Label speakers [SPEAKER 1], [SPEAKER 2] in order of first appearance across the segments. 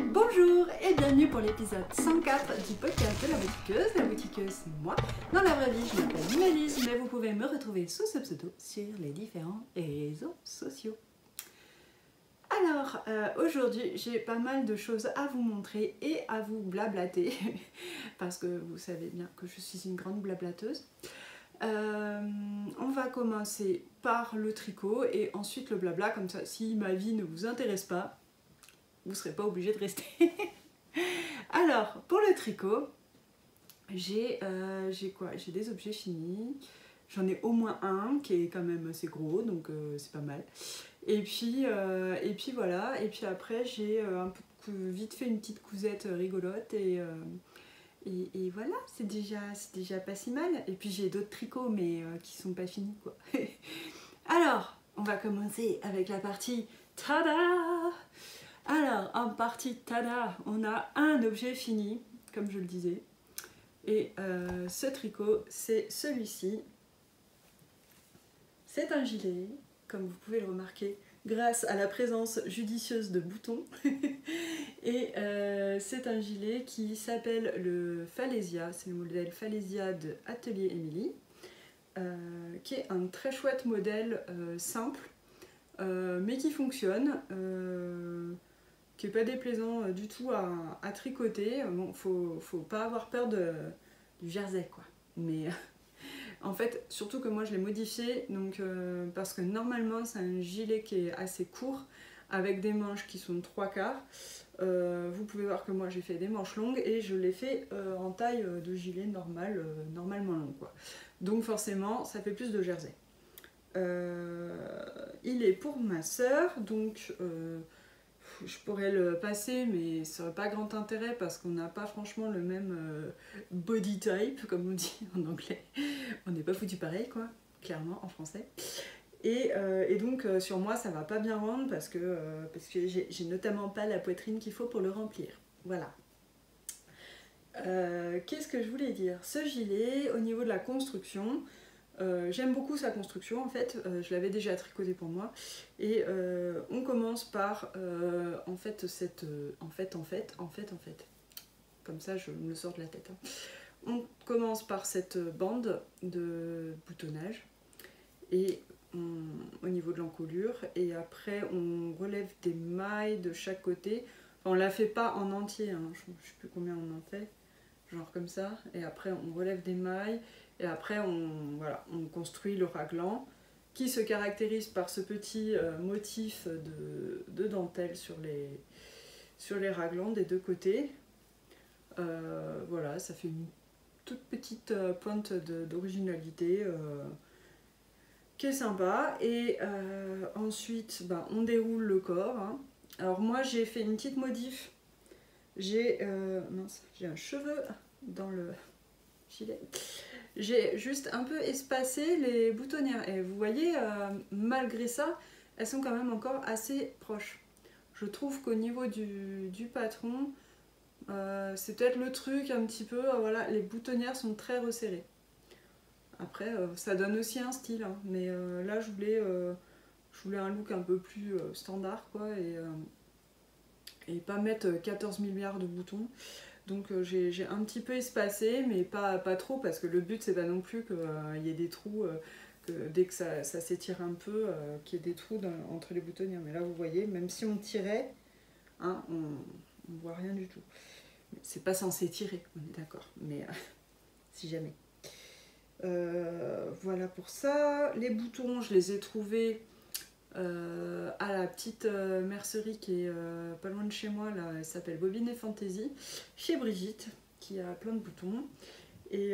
[SPEAKER 1] Bonjour et bienvenue pour l'épisode 104 du podcast de la boutiqueuse. La boutiqueuse, c'est moi. Dans la vraie vie, je m'appelle Imelise, mais vous pouvez me retrouver sous ce pseudo sur les différents réseaux sociaux. Alors, aujourd'hui, j'ai pas mal de choses à vous montrer et à vous blablater, parce que vous savez bien que je suis une grande blablateuse. On va commencer par le tricot et ensuite le blabla, comme ça, si ma vie ne vous intéresse pas, vous ne serez pas obligé de rester. Alors, pour le tricot, j'ai quoi? J'ai des objets finis. J'en ai au moins un qui est quand même assez gros, donc c'est pas mal. Et puis voilà. Et puis après, j'ai vite fait une petite cousette rigolote et voilà, c'est déjà pas si mal. Et puis j'ai d'autres tricots, mais qui sont pas finis, quoi. Alors, on va commencer avec la partie tada! Alors, en partie tada, on a un objet fini, comme je le disais. Et ce tricot, c'est celui-ci. C'est un gilet, comme vous pouvez le remarquer, grâce à la présence judicieuse de boutons. Et c'est un gilet qui s'appelle le Falesia, c'est le modèle Falesia de Atelier Émilie, qui est un très chouette modèle simple, mais qui fonctionne. Qui n'est pas déplaisant du tout à tricoter. Bon, faut pas avoir peur du jersey, quoi. Mais en fait, surtout que moi je l'ai modifié, donc, parce que normalement c'est un gilet qui est assez court, avec des manches qui sont 3/4. Vous pouvez voir que moi j'ai fait des manches longues et je l'ai fait en taille de gilet normal, normalement long, quoi. Donc forcément, ça fait plus de jersey. Il est pour ma sœur, donc je pourrais le passer, mais ça n'aurait pas grand intérêt parce qu'on n'a pas franchement le même body type, comme on dit en anglais. On n'est pas foutu pareil, quoi, clairement, en français. Et donc, sur moi, ça va pas bien rendre parce que j'ai notamment pas la poitrine qu'il faut pour le remplir. Voilà. Qu'est-ce que je voulais dire? Ce gilet, au niveau de la construction, j'aime beaucoup sa construction, en fait, je l'avais déjà tricoté pour moi, et on commence par, en fait, comme ça je me le sors de la tête, hein. On commence par cette bande de boutonnage, et au niveau de l'encolure, et après on relève des mailles de chaque côté, enfin on la fait pas en entier, hein, je sais plus combien on en fait, genre comme ça, et après on relève des mailles, et après voilà, on construit le raglan qui se caractérise par ce petit motif de dentelle sur les raglans des deux côtés. Voilà, ça fait une toute petite pointe d'originalité qui est sympa. Et ensuite, on déroule le corps, hein. Alors moi j'ai fait une petite modif. J'ai un cheveu dans le gilet. J'ai juste un peu espacé les boutonnières. Et vous voyez, malgré ça, elles sont quand même encore assez proches. Je trouve qu'au niveau du patron, c'est peut-être le truc un petit peu, voilà, les boutonnières sont très resserrées. Après, ça donne aussi un style, hein, mais là je voulais un look un peu plus standard, quoi, et pas mettre 14 milliards de boutons. Donc j'ai un petit peu espacé, mais pas trop, parce que le but c'est pas non plus qu'il y ait des trous, que dès que ça s'étire un peu, qu'il y ait des trous entre les boutonnières. Mais là vous voyez, même si on tirait, hein, on voit rien du tout. C'est pas censé tirer, on est d'accord, mais si jamais. Voilà pour ça. Les boutons, je les ai trouvés à la petite mercerie qui est pas loin de chez moi, là, elle s'appelle Bobine et Fantasy, chez Brigitte, qui a plein de boutons et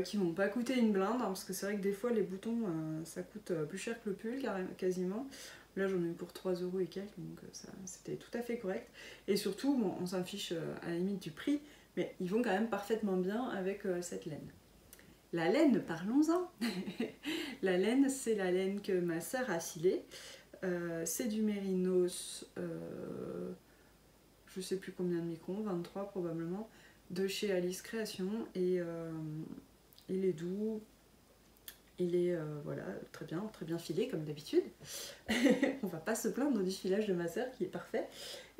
[SPEAKER 1] qui m'ont pas coûté une blinde, hein, parce que c'est vrai que des fois les boutons ça coûte plus cher que le pull quasiment. Là j'en ai eu pour 3 € et quelques, donc c'était tout à fait correct. Et surtout, bon, on s'en fiche à la limite du prix, mais ils vont quand même parfaitement bien avec cette laine. La laine, parlons-en. La laine, c'est la laine que ma sœur a filée. C'est du mérinos, je sais plus combien de microns, 23 probablement, de chez Alice Création. Et il est doux, il est voilà, très bien filé comme d'habitude. On va pas se plaindre du filage de ma sœur qui est parfait.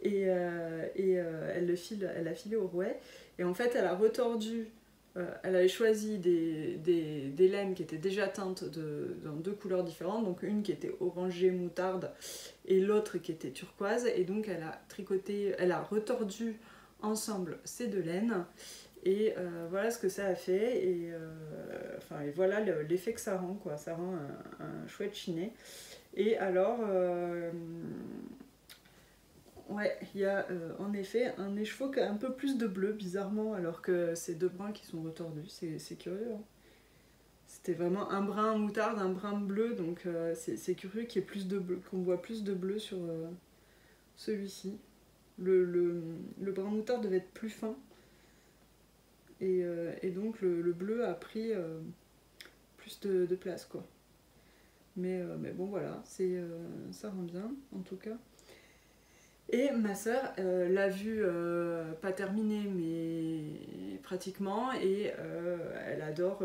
[SPEAKER 1] Elle l'a filé au rouet. Et en fait, elle a retordu, elle avait choisi des laines qui étaient déjà teintes dans 2 couleurs différentes, donc une qui était orangée moutarde et l'autre qui était turquoise. Et donc elle a retordu ensemble ces 2 laines. Et voilà ce que ça a fait. Et voilà l'effet que ça rend, quoi. Ça rend un chouette chiné. Et alors, ouais, il y a en effet un écheveau qui a un peu plus de bleu, bizarrement, alors que c'est 2 brins qui sont retordus. C'est curieux, hein. C'était vraiment un brin moutarde, un brin bleu, donc c'est curieux qu'il y ait plus de bleu, qu'on voit plus de bleu sur celui-ci. Le brin moutarde devait être plus fin, et donc le bleu a pris plus de place, quoi. Mais bon, voilà, ça rend bien, en tout cas. Et ma sœur l'a vu pas terminé, mais pratiquement, et elle adore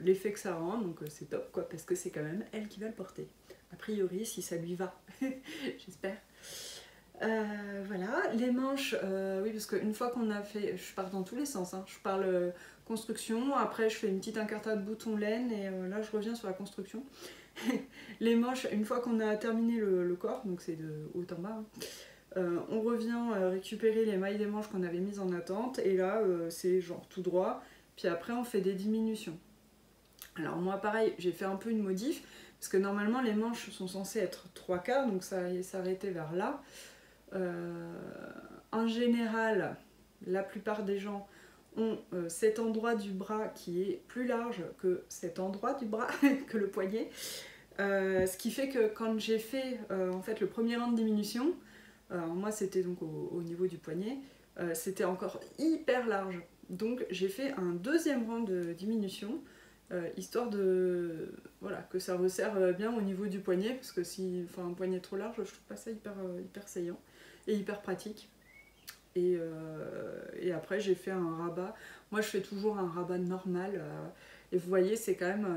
[SPEAKER 1] l'effet que ça rend, donc c'est top, quoi, parce que c'est quand même elle qui va le porter. A priori, si ça lui va, j'espère. Voilà, les manches, oui, parce qu'une fois qu'on a fait, je pars dans tous les sens, hein. Je parle construction, après je fais une petite incartade bouton laine, et là je reviens sur la construction. Les manches, une fois qu'on a terminé le corps, donc c'est de haut en bas, hein, on revient récupérer les mailles des manches qu'on avait mises en attente, et là c'est genre tout droit, puis après on fait des diminutions. Alors moi pareil, j'ai fait un peu une modif, parce que normalement les manches sont censées être 3/4, donc ça allait s'arrêter vers là. En général, la plupart des gens ont cet endroit du bras qui est plus large que cet endroit du bras, que le poignet. Ce qui fait que quand j'ai fait en fait le premier rang de diminution, moi c'était donc au niveau du poignet, c'était encore hyper large. Donc j'ai fait un 2e rang de diminution, histoire de voilà, que ça resserre bien au niveau du poignet, parce que si un poignet trop large, je trouve pas ça hyper saillant et hyper pratique. Et après j'ai fait un rabat. Moi je fais toujours un rabat normal. Et vous voyez, c'est quand même,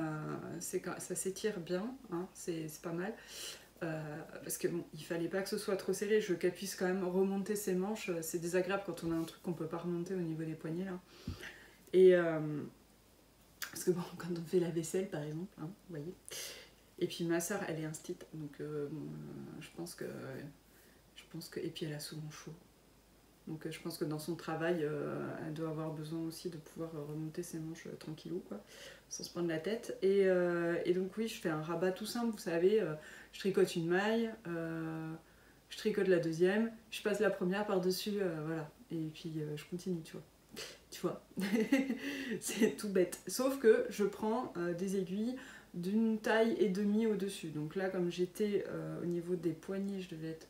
[SPEAKER 1] ça s'étire bien, hein, c'est pas mal. Parce que bon, il fallait pas que ce soit trop serré, je veux qu'elle puisse quand même remonter ses manches. C'est désagréable quand on a un truc qu'on peut pas remonter au niveau des poignets là. Et parce que bon, quand on fait la vaisselle par exemple, hein, vous voyez. Et puis ma soeur, elle est instite, donc je pense que, et puis elle a souvent chaud. Donc je pense que dans son travail, elle doit avoir besoin aussi de pouvoir remonter ses manches tranquillou, quoi, sans se prendre la tête. Et donc oui, je fais un rabat tout simple, vous savez, je tricote une maille, je tricote la 2e, je passe la première par-dessus, voilà. Et puis je continue, tu vois. Tu vois, c'est tout bête. Sauf que je prends des aiguilles d'une taille et demie au-dessus. Donc là, comme j'étais au niveau des poignets, je devais être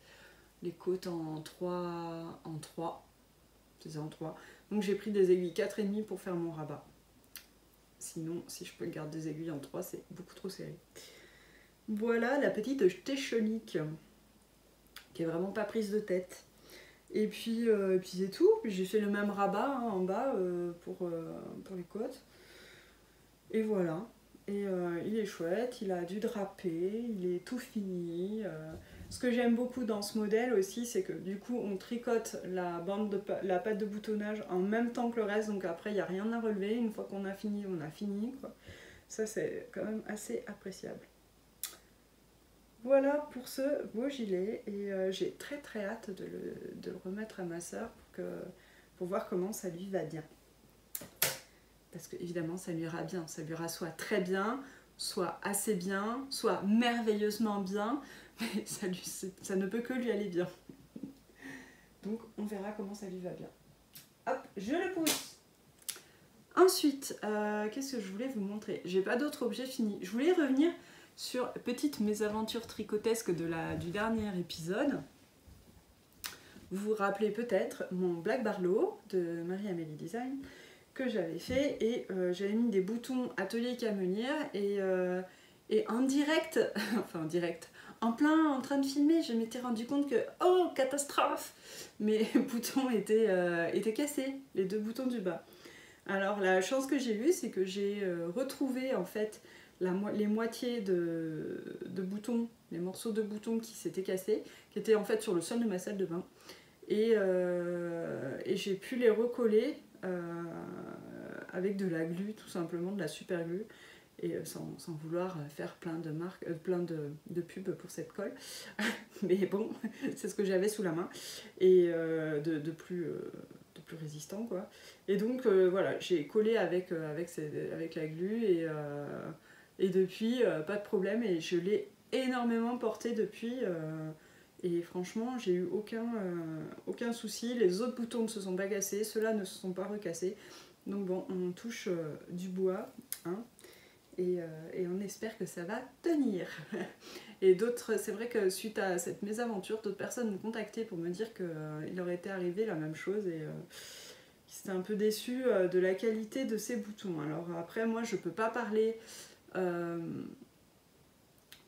[SPEAKER 1] les côtes en 3, c'est ça, en 3. Donc j'ai pris des aiguilles 4,5 pour faire mon rabat. Sinon, si je peux garder des aiguilles en 3, c'est beaucoup trop serré. Voilà la petite téchonique, qui est vraiment pas prise de tête. Et puis c'est tout. J'ai fait le même rabat, hein, en bas pour les côtes. Et voilà. Et il est chouette, il a du drapé, il est tout fini. Ce que j'aime beaucoup dans ce modèle aussi, c'est que du coup on tricote la patte de boutonnage en même temps que le reste, donc après il n'y a rien à relever. Une fois qu'on a fini, on a fini, quoi. Ça c'est quand même assez appréciable. Voilà pour ce beau gilet, et j'ai très très hâte de le remettre à ma soeur pour voir comment ça lui va bien. Parce que évidemment ça lui ira bien, ça lui ira soit très bien, soit assez bien, soit merveilleusement bien, mais ça ne peut que lui aller bien. Donc on verra comment ça lui va bien. Hop, je le pousse. Ensuite, qu'est-ce que je voulais vous montrer? J'ai pas d'autres objets finis. Je voulais revenir sur petite mésaventure tricotesque du dernier épisode. Vous vous rappelez peut-être mon Black Barlow de Marie-Amélie Design que j'avais fait, et j'avais mis des boutons atelier camelière, et en direct, enfin en direct, en train de filmer, je m'étais rendu compte que, oh catastrophe, mes boutons étaient cassés, les 2 boutons du bas. Alors la chance que j'ai eue, c'est que j'ai retrouvé en fait les moitiés de boutons, les morceaux de boutons qui s'étaient cassés, qui étaient en fait sur le sol de ma salle de bain. et j'ai pu les recoller avec de la glu, tout simplement, de la super glue, et sans vouloir faire plein de marques, plein de pubs pour cette colle. Mais bon, c'est ce que j'avais sous la main, et de plus résistant, quoi. Et donc voilà, j'ai collé avec la glu, et depuis, pas de problème, et je l'ai énormément porté depuis. Et franchement, j'ai eu aucun souci. Les autres boutons ne se sont pas cassés, ceux-là ne se sont pas recassés. Donc bon, on touche du bois, hein, et on espère que ça va tenir. Et d'autres, c'est vrai que suite à cette mésaventure, d'autres personnes m'ont contacté pour me dire qu'il leur était arrivé la même chose, et qu'ils étaient un peu déçus de la qualité de ces boutons. Alors après, moi, je peux pas parler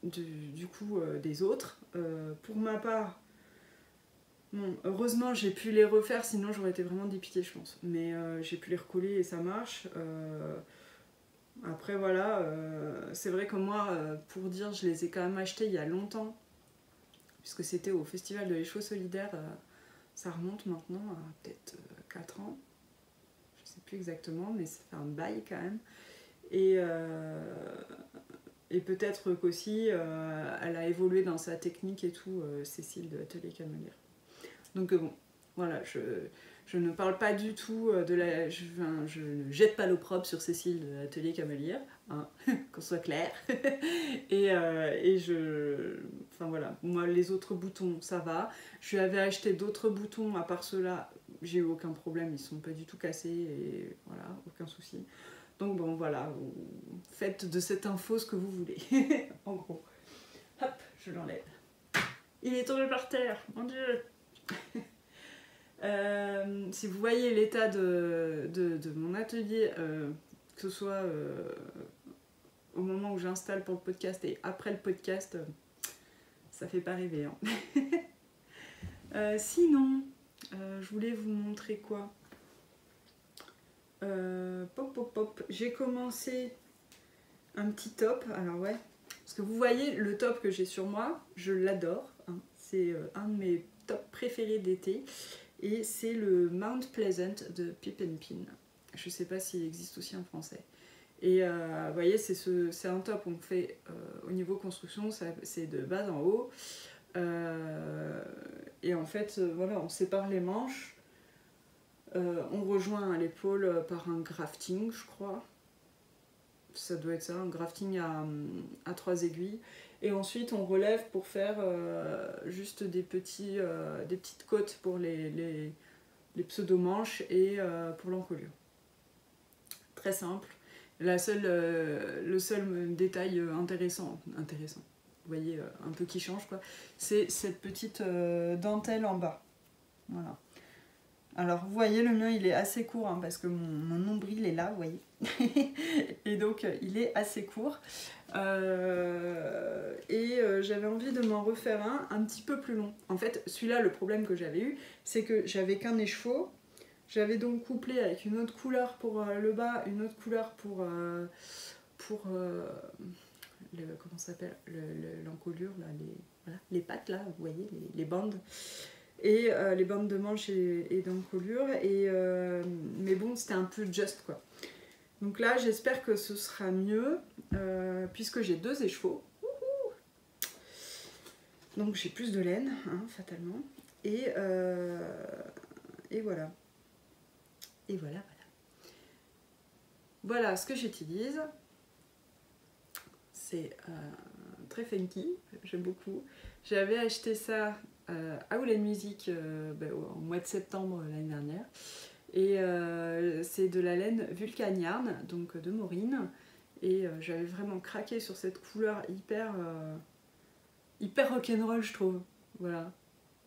[SPEAKER 1] du coup des autres. Pour ma part, bon, heureusement j'ai pu les refaire, sinon j'aurais été vraiment dépitée, je pense. Mais j'ai pu les recoller et ça marche. Après voilà, c'est vrai que moi, pour dire, je les ai quand même achetés il y a longtemps, puisque c'était au Festival de l'Écho Solidaire. Ça remonte maintenant à peut-être 4 ans. Je sais plus exactement, mais ça fait un bail quand même. Et peut-être qu'aussi elle a évolué dans sa technique et tout, Cécile de Atelier Camelière. Donc bon, voilà, je ne parle pas du tout de la... je ne jette pas l'opprobre sur Cécile de Atelier Camelière, hein, qu'on soit clair. et je... Enfin voilà, moi les autres boutons, ça va. Je lui avais acheté d'autres boutons, à part ceux-là, j'ai eu aucun problème, ils sont pas du tout cassés, et voilà, aucun souci. Donc bon, voilà, faites de cette info ce que vous voulez, en gros. Hop, je l'enlève. Il est tombé par terre, mon Dieu. Si vous voyez l'état de mon atelier, que ce soit au moment où j'installe pour le podcast et après le podcast, ça fait pas rêver, hein. Sinon, je voulais vous montrer quoi. J'ai commencé un petit top. Alors ouais, parce que vous voyez le top que j'ai sur moi, je l'adore, hein. C'est un de mes tops préférés d'été, et c'est le Mount Pleasant de Pip & Pin. Je sais pas s'il existe aussi en français. Et vous voyez, c'est un top, on fait au niveau construction, c'est de bas en haut. Et en fait, voilà, on sépare les manches. On rejoint à l'épaule par un grafting, je crois. Ça doit être ça, un grafting à 3 aiguilles. Et ensuite, on relève pour faire juste des petites côtes pour les pseudo-manches et pour l'encolure. Très simple. Le seul détail intéressant, vous voyez, un peu qui change, quoi, c'est cette petite dentelle en bas. Voilà. Alors, vous voyez, le mien, il est assez court, hein, parce que mon nombril est là, vous voyez. Et donc, il est assez court. J'avais envie de m'en refaire un petit peu plus long. En fait, celui-là, le problème que j'avais eu, c'est que j'avais qu'un écheveau. J'avais donc couplé avec une autre couleur pour le bas, une autre couleur pour comment ça s'appelle, l'encolure, là, voilà, les pattes, là, vous voyez, les bandes. Et les bandes de manches et d'encolure, mais bon, c'était un peu just, quoi. Donc là, j'espère que ce sera mieux, puisque j'ai 2 écheveaux. Donc j'ai plus de laine, hein, fatalement. Et voilà. Et voilà. Voilà ce que j'utilise. C'est très funky, j'aime beaucoup. J'avais acheté ça à Ouled Music au mois de septembre l'année dernière. Et c'est de la laine Vulcan Yarn, donc de Maureen. Et j'avais vraiment craqué sur cette couleur hyper rock'n'roll, je trouve. Voilà.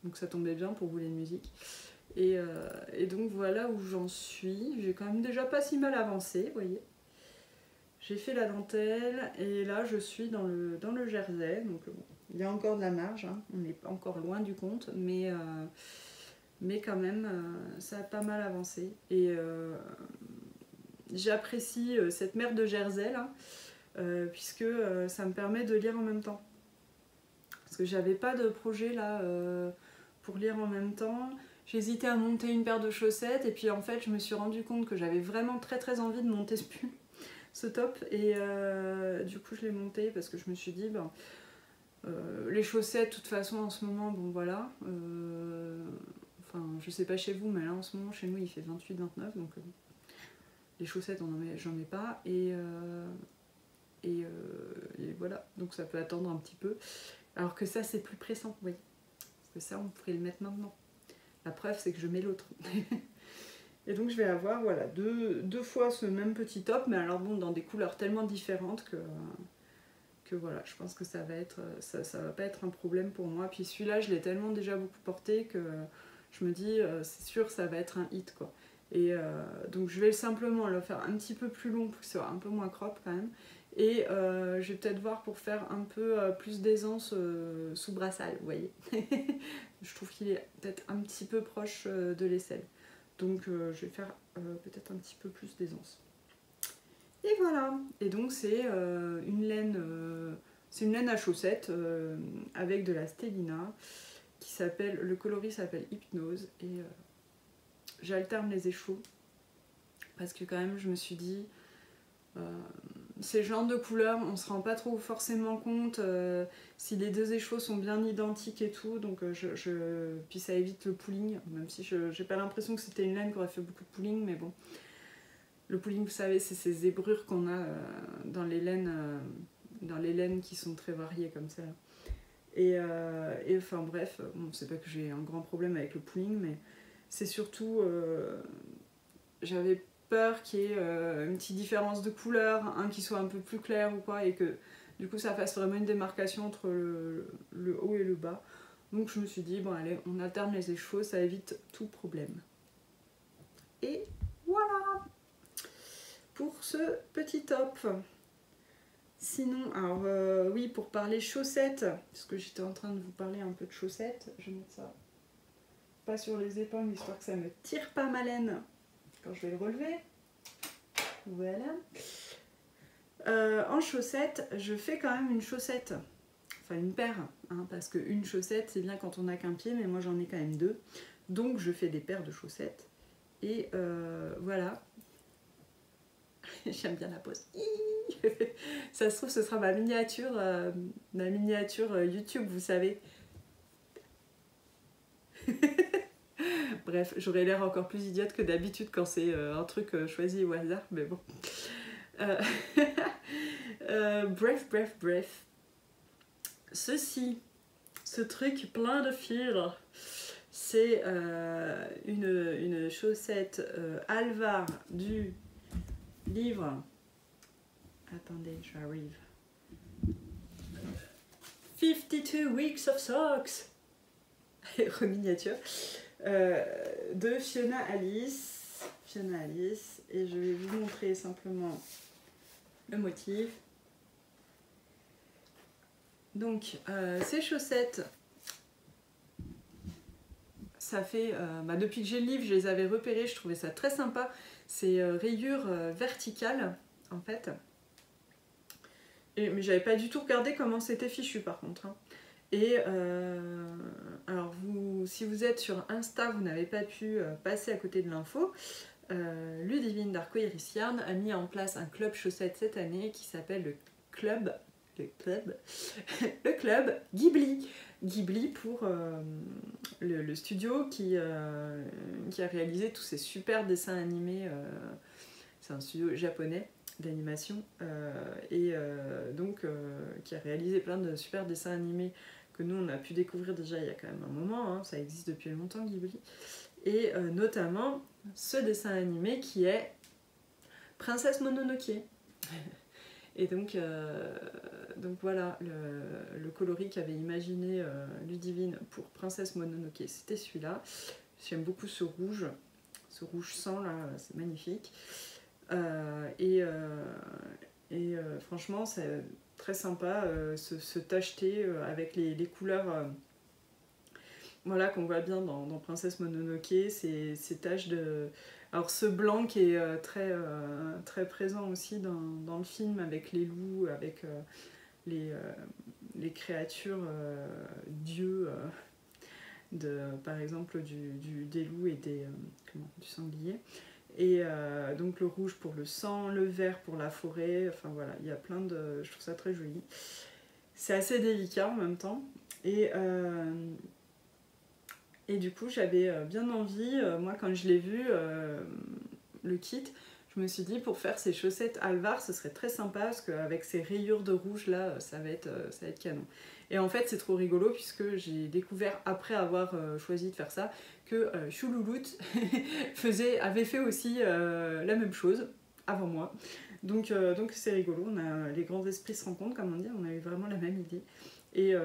[SPEAKER 1] Donc ça tombait bien pour Ouled Music. Et donc voilà où j'en suis. J'ai quand même déjà pas si mal avancé, vous voyez. J'ai fait la dentelle et là je suis dans le jersey. Donc il y a encore de la marge, hein. On n'est pas encore loin du compte, mais quand même ça a pas mal avancé. Et j'apprécie cette merde de jersey là, puisque ça me permet de lire en même temps. Parce que j'avais pas de projet là pour lire en même temps. j'ai hésité à monter une paire de chaussettes et puis en fait je me suis rendu compte que j'avais vraiment très envie de monter ce top et du coup je l'ai monté parce que je me suis dit ben, les chaussettes de toute façon en ce moment bon voilà enfin je sais pas chez vous mais là en ce moment chez nous il fait 28-29 donc les chaussettes j'en ai pas et voilà donc ça peut attendre un petit peu alors que ça c'est plus pressant oui parce que ça on pourrait le mettre maintenant. La preuve c'est que je mets l'autre. Et donc je vais avoir voilà, deux fois ce même petit top, mais alors bon dans des couleurs tellement différentes que voilà, je pense que ça va pas être un problème pour moi. Puis celui-là je l'ai tellement déjà beaucoup porté que je me dis c'est sûr ça va être un hit quoi. Et donc je vais simplement le faire un petit peu plus long pour que ce soit un peu moins crop quand même. Et je vais peut-être voir pour faire un peu plus d'aisance sous brassal, vous voyez. Je trouve qu'il est peut-être un petit peu proche de l'aisselle. Donc je vais faire peut-être un petit peu plus d'aisance. Et voilà. Et donc c'est une laine à chaussettes avec de la stélina qui s'appelle, le coloris s'appelle Hypnose et j'alterne les échos parce que quand même je me suis dit ces genres de couleurs on se rend pas trop forcément compte si les deux échos sont bien identiques et tout donc puis ça évite le pooling même si j'ai pas l'impression que c'était une laine qui aurait fait beaucoup de pooling mais bon le pooling vous savez c'est ces zébrures qu'on a dans les laines qui sont très variées comme ça et enfin bref bon, c'est pas que j'ai un grand problème avec le pooling mais c'est surtout j'avais peur qu'il y ait une petite différence de couleur, un qui soit un peu plus clair ou quoi, et que du coup ça fasse vraiment une démarcation entre le haut et le bas. Donc je me suis dit, bon allez, on alterne les échos, ça évite tout problème. Et voilà pour ce petit top. Sinon, alors oui, pour parler chaussettes, parce que j'étais en train de vous parler un peu de chaussettes, je vais mettre ça pas sur les épingles, histoire que ça me tire pas ma laine quand je vais le relever. Voilà. En chaussettes, je fais quand même une chaussette, enfin une paire, hein, parce qu'une chaussette c'est bien quand on n'a qu'un pied, mais moi j'en ai quand même deux. Donc je fais des paires de chaussettes. Et voilà. J'aime bien la pose. Ça se trouve, ce sera ma miniature YouTube, vous savez. Bref, j'aurais l'air encore plus idiote que d'habitude quand c'est un truc choisi au hasard, mais bon. Bref. Ce truc plein de fils, c'est une chaussette Alvar du livre. Attendez, j'arrive. 52 Weeks of Socks reminiature de Fiona Alice, et je vais vous montrer simplement le motif. Donc ces chaussettes, ça fait depuis que j'ai le livre je les avais repérées, je trouvais ça très sympa, ces rayures verticales en fait. Mais j'avais pas du tout regardé comment c'était fichu par contre hein. Et alors si vous êtes sur Insta, vous n'avez pas pu passer à côté de l'info. Ludivine d'Arcoiris Yarn a mis en place un club chaussettes cette année qui s'appelle le club Ghibli. Ghibli pour le studio qui a réalisé tous ces super dessins animés. C'est un studio japonais d'animation donc qui a réalisé plein de super dessins animés que nous on a pu découvrir déjà il y a quand même un moment, hein, ça existe depuis longtemps Ghibli, et notamment ce dessin animé qui est Princesse Mononoke. Et donc voilà, le coloris qu'avait imaginé Ludivine pour Princesse Mononoke, c'était celui-là. J'aime beaucoup ce rouge sang là, c'est magnifique. Franchement, c'est très sympa ce tacheté avec les couleurs voilà, qu'on voit bien dans Princesse Mononoke, ces taches de... Alors ce blanc qui est très présent aussi dans le film avec les loups, avec les créatures dieux par exemple des loups et du sanglier. Et donc le rouge pour le sang, le vert pour la forêt, enfin voilà, il y a plein de... Je trouve ça très joli. C'est assez délicat en même temps. Et du coup, j'avais bien envie, moi quand je l'ai vu, le kit, je me suis dit pour faire ces chaussettes Alvar, ce serait très sympa parce qu'avec ces rayures de rouge là, ça va être canon. Et en fait, c'est trop rigolo puisque j'ai découvert après avoir choisi de faire ça que Choulouloute avait fait aussi la même chose avant moi. Donc c'est rigolo, les grands esprits se rencontrent, comme on dit, on a eu vraiment la même idée. Et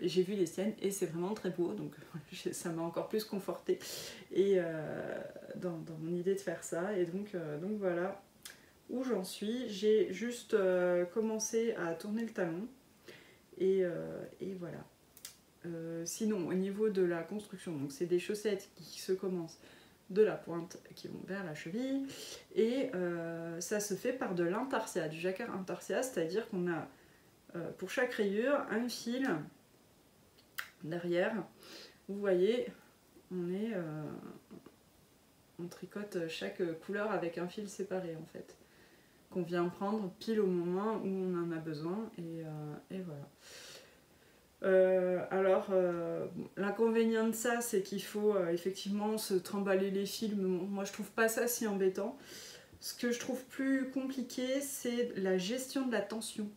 [SPEAKER 1] j'ai vu les siennes et c'est vraiment très beau, donc ça m'a encore plus confortée dans mon idée de faire ça. Et donc voilà où j'en suis. J'ai juste commencé à tourner le talon et voilà. Sinon, au niveau de la construction, donc c'est des chaussettes qui se commencent de la pointe qui vont vers la cheville et ça se fait par de l'intarsia, du jacquard intarsia, c'est-à-dire qu'on a pour chaque rayure un fil derrière. Vous voyez, on tricote chaque couleur avec un fil séparé en fait, qu'on vient prendre pile au moment où on en a besoin et voilà. L'inconvénient de ça, c'est qu'il faut effectivement se trimballer les fils. Moi, je trouve pas ça si embêtant. Ce que je trouve plus compliqué, c'est la gestion de la tension.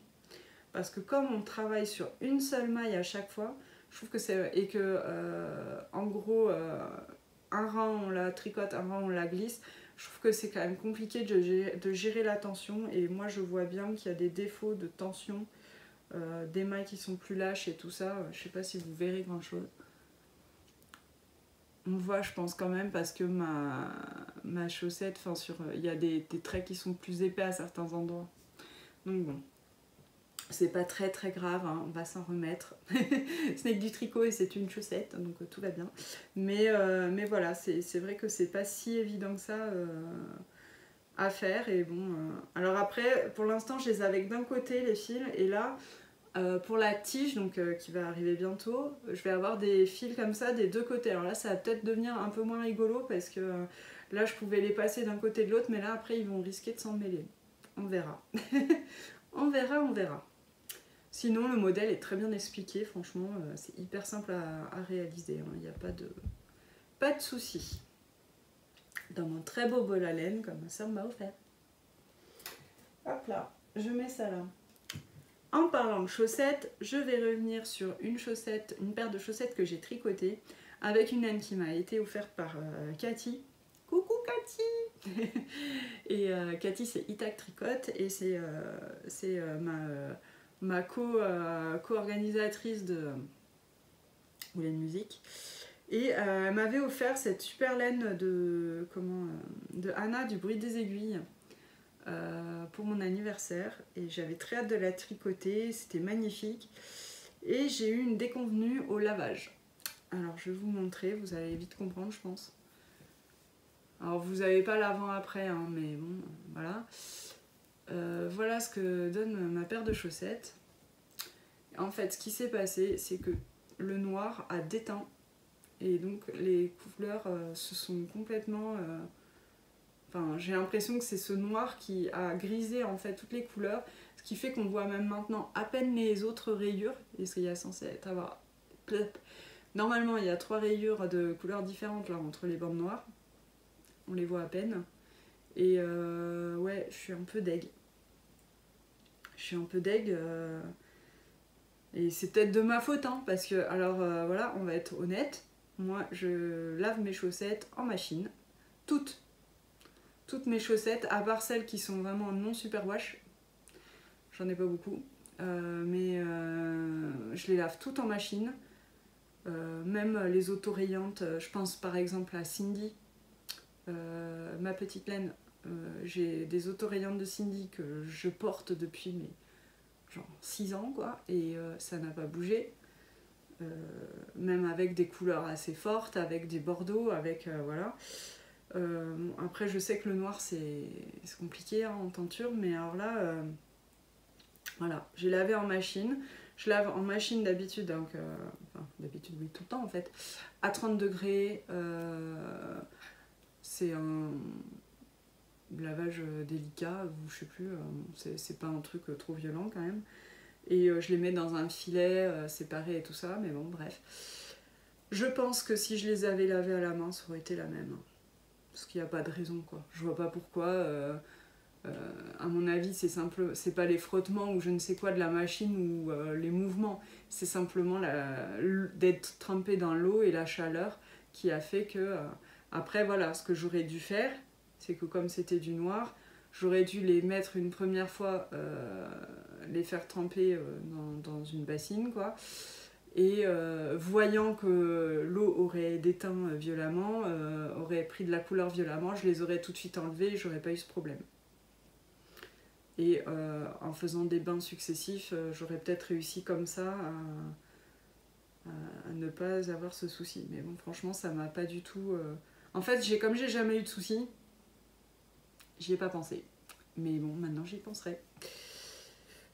[SPEAKER 1] Parce que comme on travaille sur une seule maille à chaque fois, je trouve que c'est... Et que, en gros, un rang on la tricote, un rang on la glisse, je trouve que c'est quand même compliqué de gérer la tension. Et moi, je vois bien qu'il y a des défauts de tension. Des mailles qui sont plus lâches et tout ça, je sais pas si vous verrez grand chose. On voit, je pense quand même, parce que ma chaussette, il y a des traits qui sont plus épais à certains endroits. Donc bon, c'est pas très très grave, hein, on va s'en remettre. Ce n'est que du tricot et c'est une chaussette, donc tout va bien. Mais voilà, c'est vrai que c'est pas si évident que ça à faire. Et bon, alors après, pour l'instant, je les ai avec d'un côté les fils, et là, pour la tige, donc qui va arriver bientôt, je vais avoir des fils comme ça des deux côtés. Alors là, ça va peut-être devenir un peu moins rigolo parce que là, je pouvais les passer d'un côté de l'autre, mais là, après, ils vont risquer de s'en mêler. On verra. On verra. Sinon, le modèle est très bien expliqué, franchement, c'est hyper simple à réaliser. Il n'y a pas de souci. Dans mon très beau bol à laine, comme ma soeur m'a offert. Hop là, je mets ça là. En parlant de chaussettes, je vais revenir sur une paire de chaussettes que j'ai tricotées avec une laine qui m'a été offerte par Cathy. Coucou Cathy. Et Cathy, c'est Itac Tricote et c'est ma co-organisatrice de musique. Et elle m'avait offert cette super laine de Anna du Bruit des Aiguilles. Pour mon anniversaire et j'avais très hâte de la tricoter, c'était magnifique et j'ai eu une déconvenue au lavage. Alors je vais vous montrer, vous allez vite comprendre je pense. Alors vous n'avez pas l'avant-après hein, mais bon voilà. Voilà ce que donne ma paire de chaussettes. En fait ce qui s'est passé c'est que le noir a déteint et donc les couleurs se sont complètement... Enfin, j'ai l'impression que c'est ce noir qui a grisé en fait toutes les couleurs, ce qui fait qu'on voit même maintenant à peine les autres rayures, parce qu'il y a censé avoir... Normalement, il y a 3 rayures de couleurs différentes là entre les bandes noires, on les voit à peine, et ouais, je suis un peu deg. Et c'est peut-être de ma faute, hein, parce que, alors voilà, on va être honnête, moi je lave mes chaussettes en machine, toutes mes chaussettes, à part celles qui sont vraiment non super wash, j'en ai pas beaucoup, mais je les lave toutes en machine, même les autorayantes, je pense par exemple à Cindy, ma petite laine, j'ai des autorayantes de Cindy que je porte depuis genre 6 ans quoi, et ça n'a pas bougé, même avec des couleurs assez fortes, avec des bordeaux, avec voilà. Après je sais que le noir c'est compliqué hein, en teinture, mais alors là voilà, j'ai lavé en machine, je lave en machine d'habitude donc, enfin, d'habitude oui tout le temps en fait, à 30 degrés, c'est un lavage délicat, ou je sais plus, c'est pas un truc trop violent quand même. Et je les mets dans un filet séparé et tout ça, mais bon, bref. Je pense que si je les avais lavés à la main, ça aurait été la même. Parce qu'il n'y a pas de raison, quoi. Je vois pas pourquoi. À mon avis, c'est simple, c'est pas les frottements ou je ne sais quoi de la machine ou les mouvements. C'est simplement d'être trempé dans l'eau et la chaleur qui a fait que... après, voilà, ce que j'aurais dû faire, c'est que comme c'était du noir, j'aurais dû les mettre une première fois, les faire tremper dans une bassine, quoi. Et voyant que l'eau aurait déteint violemment, aurait pris de la couleur violemment, je les aurais tout de suite enlevés et j'aurais pas eu ce problème. Et en faisant des bains successifs, j'aurais peut-être réussi comme ça à ne pas avoir ce souci. Mais bon, franchement, ça m'a pas du tout... En fait, comme j'ai jamais eu de soucis, j'y ai pas pensé. Mais bon, maintenant j'y penserai.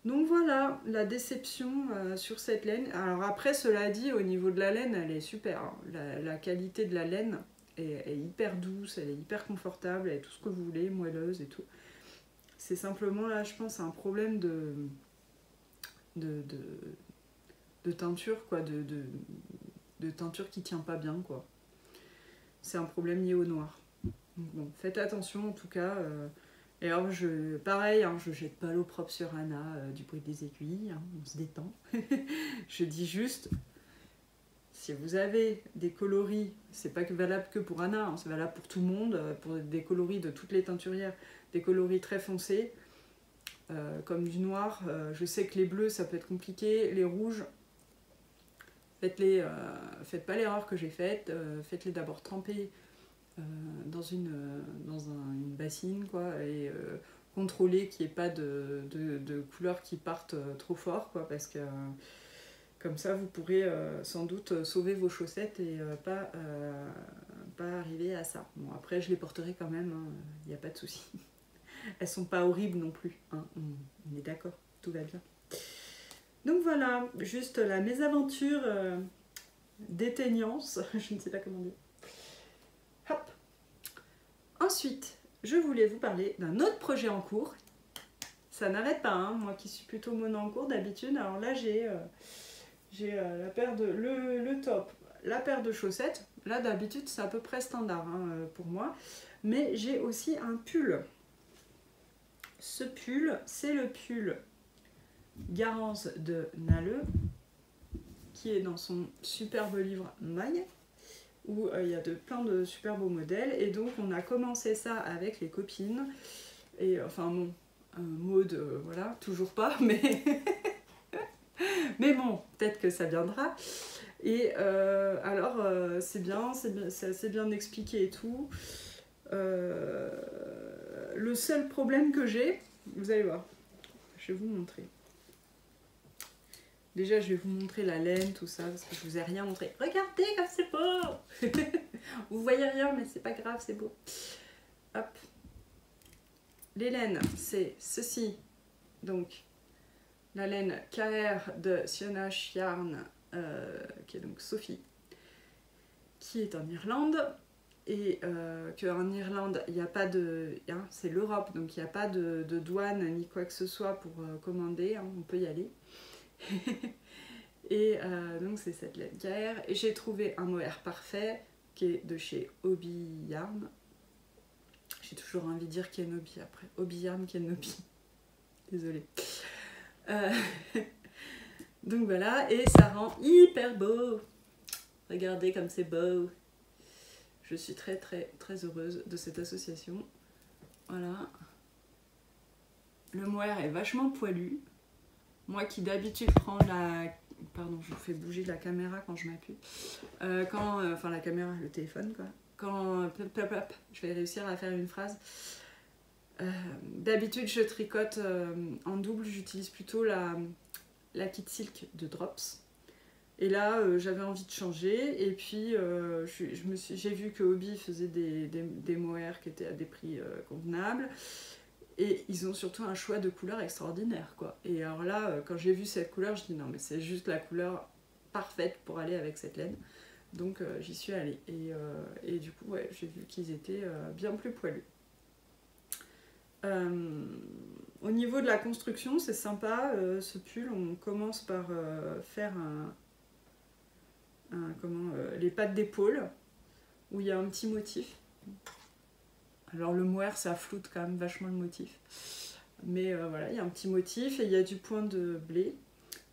[SPEAKER 1] Donc voilà, la déception sur cette laine. Alors après, cela dit, au niveau de la laine, elle est super. Hein. La qualité de la laine est hyper douce, elle est hyper confortable, elle est tout ce que vous voulez, moelleuse et tout. C'est simplement là, je pense, un problème de teinture, quoi, de teinture qui tient pas bien, quoi. C'est un problème lié au noir. Donc bon, faites attention en tout cas. Et alors, pareil, hein, je jette pas l'eau propre sur Anna du bruit des aiguilles, hein, on se détend. Je dis juste, si vous avez des coloris, c'est pas valable que pour Anna, hein, c'est valable pour tout le monde, pour des coloris de toutes les teinturières, des coloris très foncés, comme du noir. Je sais que les bleus, ça peut être compliqué, les rouges, faites pas l'erreur que j'ai faite, faites-les d'abord tremper dans une bassine, quoi, et contrôler qu'il n'y ait pas de couleurs qui partent trop fort, quoi, parce que comme ça vous pourrez sans doute sauver vos chaussettes et pas arriver à ça. Bon, après je les porterai quand même, il n'y a pas de souci. Elles sont pas horribles non plus, hein, on est d'accord, tout va bien. Donc voilà, juste la mésaventure d'éteignance, je ne sais pas comment dire. Hop. Ensuite, je voulais vous parler d'un autre projet en cours. Ça n'arrête pas, hein, moi qui suis plutôt mono en cours d'habitude. Alors là, j'ai la paire le top, la paire de chaussettes. Là, d'habitude, c'est à peu près standard hein, pour moi. Mais j'ai aussi un pull. Ce pull, c'est le pull Garance de Naleux, qui est dans son superbe livre Maille, où il y a plein de super beaux modèles. Et donc, on a commencé ça avec les copines. Et enfin, bon, Maud, voilà, toujours pas, mais... mais bon, peut-être que ça viendra. Et alors, c'est bien, c'est assez bien expliqué et tout. Le seul problème que j'ai, vous allez voir, je vais vous montrer. Déjà, je vais vous montrer la laine, tout ça, parce que je vous ai rien montré. Regardez comme c'est beau. Vous voyez rien, mais c'est pas grave, c'est beau. Hop. Les laines, c'est ceci. Donc, la laine KR de Sionash Yarn, qui est donc Sophie, qui est en Irlande. Et qu'en Irlande, il n'y a pas de... Hein, c'est l'Europe, donc il n'y a pas de douane ni quoi que ce soit pour commander, hein, on peut y aller. Et donc c'est cette laine KR. Et j'ai trouvé un mohair parfait qui est de chez Hobby Yarn. J'ai toujours envie de dire Kenobi après. Hobby Yarn, Kenobi. Désolée. Donc voilà, et ça rend hyper beau. Regardez comme c'est beau. Je suis très très très heureuse de cette association. Voilà. Le mohair est vachement poilu. Moi qui d'habitude prends la... Pardon, je fais bouger la caméra quand je m'appuie. Enfin la caméra, le téléphone quoi. Quand... je vais réussir à faire une phrase. D'habitude je tricote en double, j'utilise plutôt la kit silk de Drops. Et là, j'avais envie de changer, et puis j'ai vu que Hobby faisait des mohair qui étaient à des prix convenables, et ils ont surtout un choix de couleurs extraordinaire, quoi. Et alors là, quand j'ai vu cette couleur, je dis non, mais c'est juste la couleur parfaite pour aller avec cette laine. Donc j'y suis allée. Et du coup, ouais, j'ai vu qu'ils étaient bien plus poilus. Au niveau de la construction, c'est sympa. Ce pull, on commence par faire les pattes d'épaule, où il y a un petit motif. Alors le mohair, ça floute quand même vachement le motif. Mais voilà, il y a un petit motif et il y a du point de blé.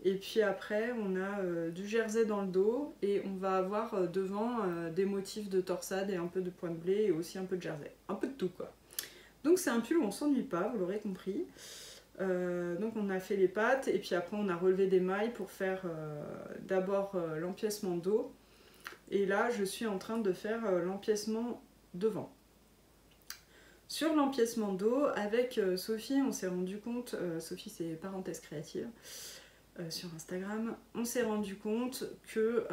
[SPEAKER 1] Et puis après, on a du jersey dans le dos et on va avoir devant des motifs de torsade et un peu de point de blé et aussi un peu de jersey. Un peu de tout, quoi. Donc c'est un pull où on s'ennuie pas, vous l'aurez compris. Donc on a fait les pattes et puis après on a relevé des mailles pour faire d'abord l'empiècement dos. Et là, je suis en train de faire l'empiècement devant. Sur l'empiècement dos, avec Sophie, on s'est rendu compte, Sophie c'est parenthèse créative, sur Instagram, on s'est rendu compte que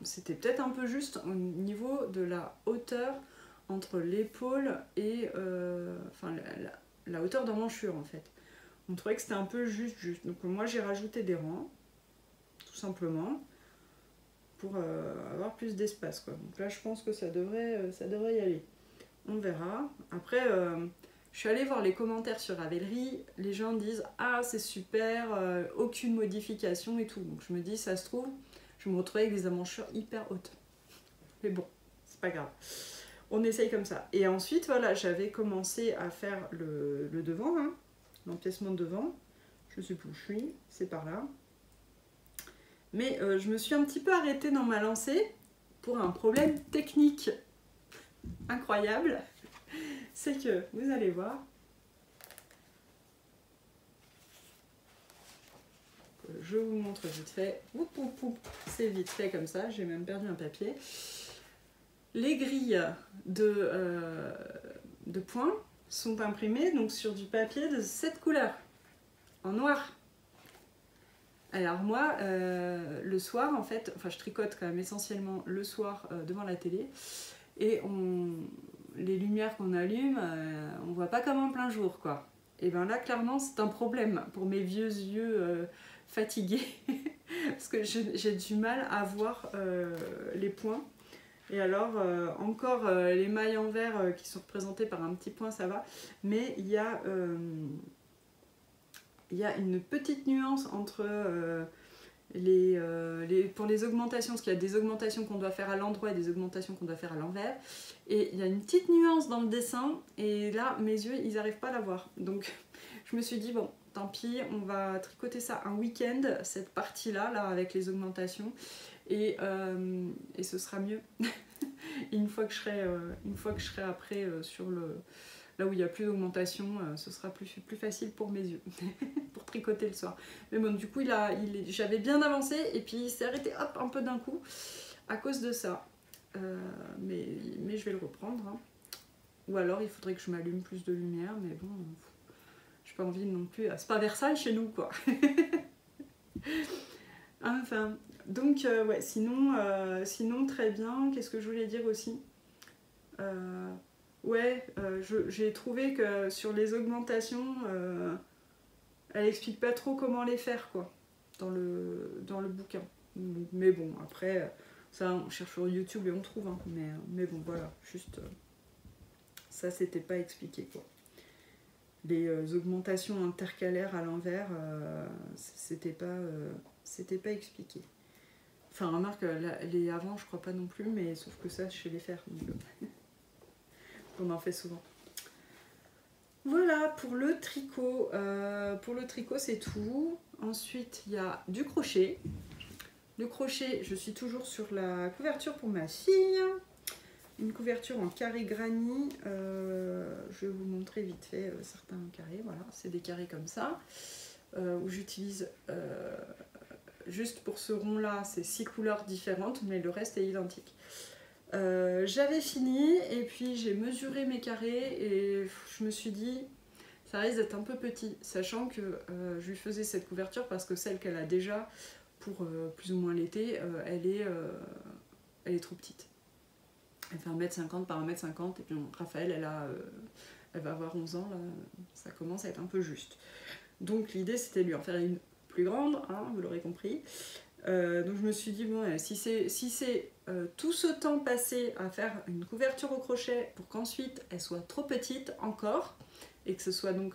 [SPEAKER 1] c'était peut-être un peu juste au niveau de la hauteur entre l'épaule et la hauteur d'emmanchure en fait. On trouvait que c'était un peu juste. Donc moi j'ai rajouté des rangs, tout simplement, pour avoir plus d'espace, quoi. Donc là je pense que ça devrait y aller. On verra. Après, je suis allée voir les commentaires sur Ravelry. Les gens disent « Ah, c'est super, aucune modification et tout. » Donc je me dis, ça se trouve, je me retrouvais avec des emmanchures hyper hautes. Mais bon, c'est pas grave. On essaye comme ça. Et ensuite, voilà, j'avais commencé à faire le devant, hein, l'empiècement de devant. Je sais plus où je suis, c'est par là. Mais je me suis un petit peu arrêtée dans ma lancée pour un problème technique incroyable, c'est que, vous allez voir, je vous montre vite fait, c'est vite fait comme ça, j'ai même perdu un papier. Les grilles de points sont imprimées donc sur du papier de cette couleur, en noir. Alors moi, le soir en fait, enfin je tricote quand même essentiellement le soir devant la télé, et les lumières qu'on allume, on voit pas comme en plein jour, quoi. Et bien là, clairement, c'est un problème pour mes vieux yeux fatigués, parce que j'ai du mal à voir les points. Et alors, encore les mailles en vert qui sont représentées par un petit point, ça va, mais il y a une petite nuance entre... pour les augmentations, parce qu'il y a des augmentations qu'on doit faire à l'endroit et des augmentations qu'on doit faire à l'envers. Et il y a une petite nuance dans le dessin, et là, mes yeux, ils n'arrivent pas à la voir. Donc, je me suis dit, bon, tant pis, on va tricoter ça un week-end, cette partie-là, là, avec les augmentations, et ce sera mieux. une fois que je serai après sur là où il n'y a plus d'augmentation, ce sera plus facile pour mes yeux, pour tricoter le soir. Mais bon, du coup, j'avais bien avancé, et puis il s'est arrêté, hop, un peu d'un coup, à cause de ça. Mais je vais le reprendre. Hein. Ou alors, il faudrait que je m'allume plus de lumière, mais bon, j'ai pas envie non plus... C'est pas Versailles chez nous, quoi. Enfin, donc, ouais, sinon, très bien. Qu'est-ce que je voulais dire aussi ? Ouais, j'ai trouvé que sur les augmentations, elle explique pas trop comment les faire, quoi, dans le bouquin. Mais bon, après, ça, on cherche sur YouTube et on trouve, hein. Mais bon, voilà, juste, ça, c'était pas expliqué, quoi. Les augmentations intercalaires à l'envers, c'était pas expliqué. Enfin, remarque, les avant, je crois pas non plus, mais sauf que ça, je sais les faire. Donc, on en fait souvent. Voilà pour le tricot. C'est tout. Ensuite, il y a du crochet. Le crochet, je suis toujours sur la couverture pour ma fille. Une couverture en carré granit. Je vais vous montrer vite fait certains carrés. Voilà, c'est des carrés comme ça. Où j'utilise juste pour ce rond-là, c'est 6 couleurs différentes, mais le reste est identique. J'avais fini et puis j'ai mesuré mes carrés et je me suis dit ça risque d'être un peu petit, sachant que je lui faisais cette couverture parce que celle qu'elle a déjà pour plus ou moins l'été, elle est trop petite. Elle fait 1m50 par 1m50 et puis Raphaël elle va avoir 11 ans, là, ça commence à être un peu juste. Donc l'idée c'était de lui en faire une plus grande, hein, vous l'aurez compris. Donc je me suis dit, bon, si c'est tout ce temps passé à faire une couverture au crochet pour qu'ensuite elle soit trop petite encore, et que ce soit donc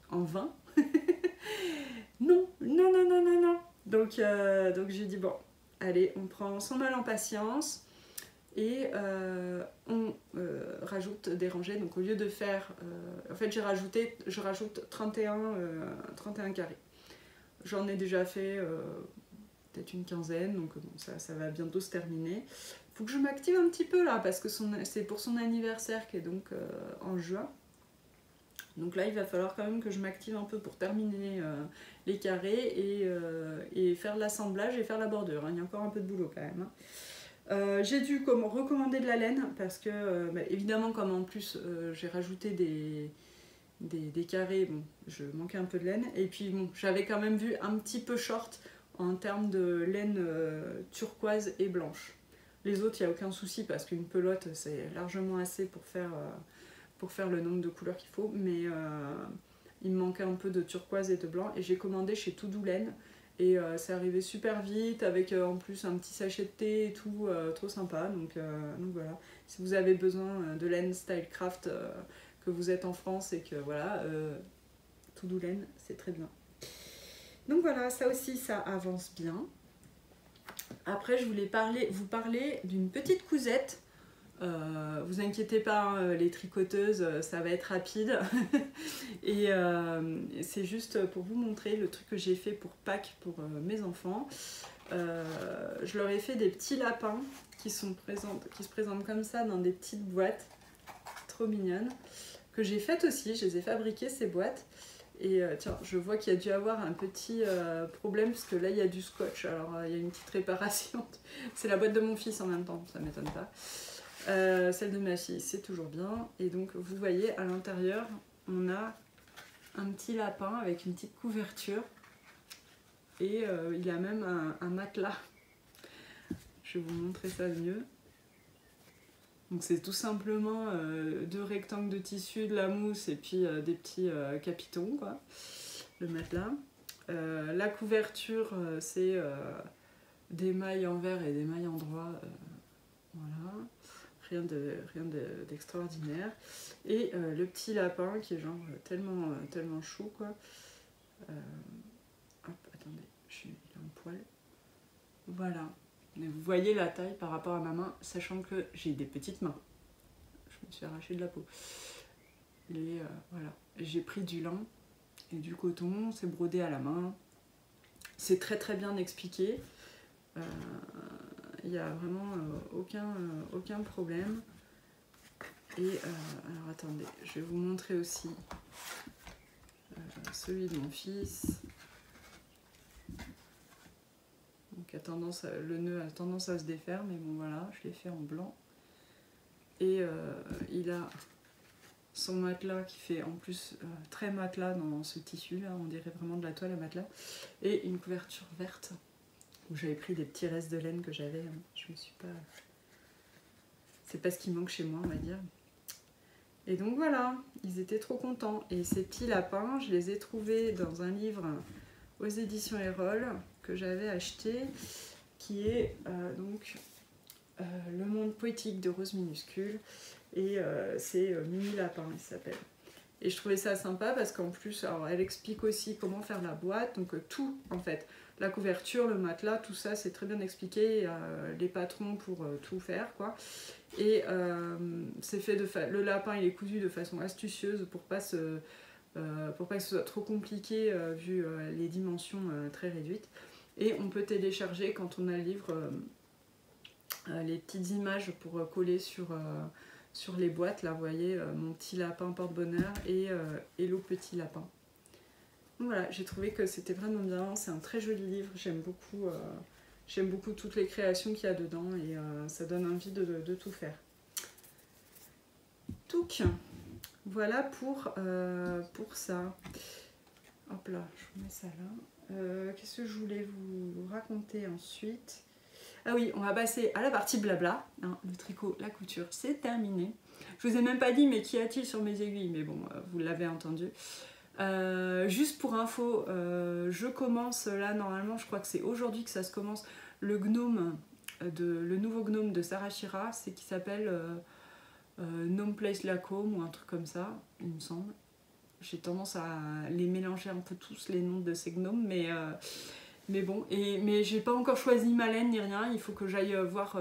[SPEAKER 1] en vain, non, non, non, non, non, non. Donc j'ai dit, bon, allez, on prend son mal en patience et on rajoute des rangées. Donc au lieu de faire, en fait je rajoute 31 carrés. J'en ai déjà fait peut-être une quinzaine, donc bon, ça va bientôt se terminer. Faut que je m'active un petit peu là, parce que c'est pour son anniversaire qui est donc en juin. Donc là, il va falloir quand même que je m'active un peu pour terminer les carrés et faire l'assemblage et faire la bordure. Il y a encore un peu de boulot quand même. J'ai dû recommander de la laine, parce que, évidemment, comme en plus j'ai rajouté des carrés, bon, je manquais un peu de laine. Et puis bon, j'avais quand même vu un petit peu short en termes de laine turquoise et blanche. Les autres, il n'y a aucun souci parce qu'une pelote, c'est largement assez pour faire le nombre de couleurs qu'il faut. Mais il me manquait un peu de turquoise et de blanc. Et j'ai commandé chez Toudou Laine. Et c'est arrivé super vite avec en plus un petit sachet de thé et tout, trop sympa. Donc voilà, si vous avez besoin de laine Stylecraft, que vous êtes en France et que voilà, Toudou Laine, c'est très bien. Donc voilà, ça aussi, ça avance bien. Après, je voulais vous parler d'une petite cousette. Vous inquiétez pas, hein, les tricoteuses, ça va être rapide. Et c'est juste pour vous montrer le truc que j'ai fait pour Pâques pour mes enfants. Je leur ai fait des petits lapins qui se présentent comme ça dans des petites boîtes trop mignonnes, que j'ai faites aussi. Je les ai fabriquées, ces boîtes. Et tiens, je vois qu'il y a dû avoir un petit problème, parce que là il y a du scotch, alors il y a une petite réparation. C'est la boîte de mon fils en même temps, ça m'étonne pas. Celle de ma fille, c'est toujours bien. Et donc vous voyez, à l'intérieur, on a un petit lapin avec une petite couverture. Et il y a même un matelas. Je vais vous montrer ça mieux. Donc c'est tout simplement 2 rectangles de tissu, de la mousse et puis des petits capitons, quoi, le matelas. La couverture, c'est des mailles en vert et des mailles en droit. Voilà, rien d'extraordinaire. Et le petit lapin qui est genre tellement chou, quoi. Hop, attendez, il est en poil. Voilà. Mais vous voyez la taille par rapport à ma main, sachant que j'ai des petites mains. Je me suis arraché de la peau. Et voilà. J'ai pris du lin et du coton, c'est brodé à la main. C'est très très bien expliqué. Il n'y a vraiment aucun problème. Et alors attendez, je vais vous montrer aussi celui de mon fils. Donc le nœud a tendance à se défaire, mais bon voilà, je l'ai fait en blanc. Et il a son matelas qui fait en plus très matelas dans ce tissu là, on dirait vraiment de la toile à matelas. Et une couverture verte, où j'avais pris des petits restes de laine que j'avais, hein. Je me suis pas... C'est pas ce qui manque chez moi, on va dire. Et donc voilà, ils étaient trop contents. Et ces petits lapins, je les ai trouvés dans un livre aux éditions Erol que j'avais acheté, qui est donc Le monde poétique de Rose Minuscule. Et c'est Mimi Lapin, il s'appelle. Et je trouvais ça sympa parce qu'en plus, alors, elle explique aussi comment faire la boîte. Donc tout, en fait, la couverture, le matelas, tout ça, c'est très bien expliqué. Les patrons pour tout faire, quoi. Et c'est fait le lapin, il est cousu de façon astucieuse pour pas que ce soit trop compliqué vu les dimensions très réduites. Et on peut télécharger, quand on a le livre, les petites images pour coller sur les boîtes. Là, vous voyez, mon petit lapin porte-bonheur et Hello petit lapin. Donc voilà, j'ai trouvé que c'était vraiment bien. C'est un très joli livre. J'aime beaucoup toutes les créations qu'il y a dedans et ça donne envie de tout faire. Donc, voilà pour ça. Hop là, je vous mets ça là. Qu'est-ce que je voulais vous raconter ensuite? Ah oui, on va passer à la partie blabla. Hein, le tricot, la couture, c'est terminé. Je vous ai même pas dit, mais qu'y a-t-il sur mes aiguilles? Mais bon, vous l'avez entendu. Juste pour info, je commence là normalement, je crois que c'est aujourd'hui que ça se commence, le nouveau gnome de Sarah Shira, c'est qui s'appelle Gnome Place Lacombe ou un truc comme ça, il me semble. J'ai tendance à les mélanger un peu tous les noms de ces gnomes, mais bon, mais j'ai pas encore choisi ma laine ni rien, il faut que j'aille voir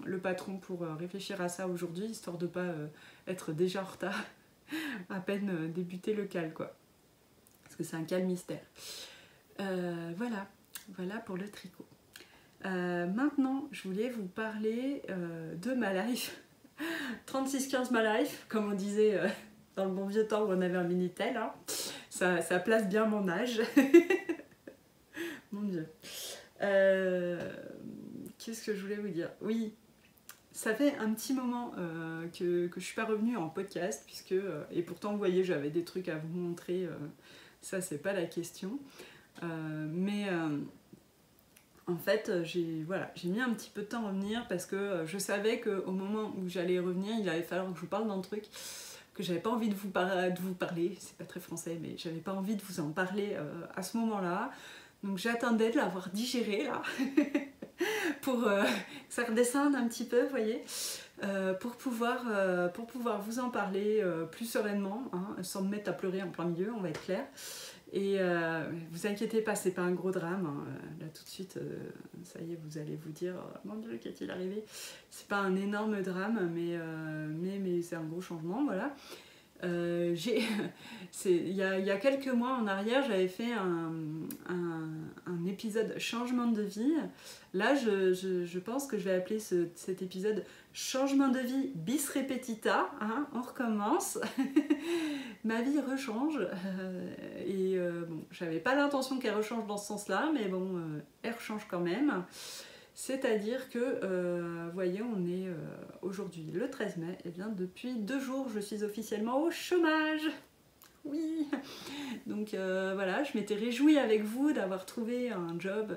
[SPEAKER 1] le patron pour réfléchir à ça aujourd'hui, histoire de pas être déjà en retard, à peine débuter le cal quoi. Parce que c'est un cal mystère. Voilà pour le tricot. Maintenant, je voulais vous parler de ma life. 36-15 ma life, comme on disait dans le bon vieux temps où on avait un Minitel. Hein. Ça place bien mon âge. Mon Dieu. Qu'est-ce que je voulais vous dire? Oui, ça fait un petit moment que je suis pas revenue en podcast, puisque, et pourtant vous voyez, j'avais des trucs à vous montrer, ça c'est pas la question. Mais en fait, j'ai mis un petit peu de temps à revenir parce que je savais qu'au moment où j'allais revenir, il allait falloir que je vous parle d'un truc que j'avais pas envie de vous parler, c'est pas très français, mais j'avais pas envie de vous en parler à ce moment-là. Donc j'attendais de l'avoir digéré là, pour que ça redescende un petit peu, vous voyez, pour pouvoir vous en parler plus sereinement, hein, sans me mettre à pleurer en plein milieu, on va être clair. Et vous inquiétez pas, c'est pas un gros drame, hein. Là tout de suite, ça y est, vous allez vous dire, mon Dieu, qu'est-il arrivé? C'est pas un énorme drame, mais c'est un gros changement, voilà. Il y a quelques mois en arrière, j'avais fait un épisode changement de vie. Là, je pense que je vais appeler cet épisode changement de vie bis repetita. Hein, on recommence. Ma vie rechange. Bon, j'avais pas l'intention qu'elle rechange dans ce sens-là, mais bon, elle rechange quand même. C'est-à-dire que, vous voyez, on est aujourd'hui le 13 mai, et bien depuis 2 jours, je suis officiellement au chômage. Oui. Donc voilà, je m'étais réjouie avec vous d'avoir trouvé un job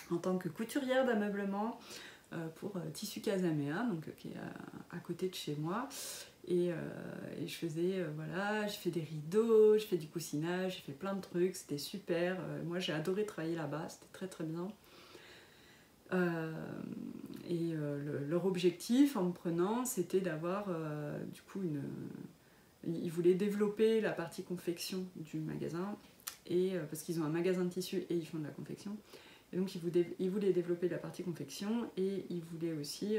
[SPEAKER 1] en tant que couturière d'ameublement pour Tissu Casamea, donc qui est à côté de chez moi. Et je faisais, voilà, j'ai fait des rideaux, j'ai fait du coussinage, j'ai fait plein de trucs, c'était super. Moi j'ai adoré travailler là-bas, c'était très très bien. Leur objectif en me prenant, c'était d'avoir du coup ils voulaient développer la partie confection du magasin, parce qu'ils ont un magasin de tissu et ils font de la confection. Et donc ils voulaient développer la partie confection et ils voulaient aussi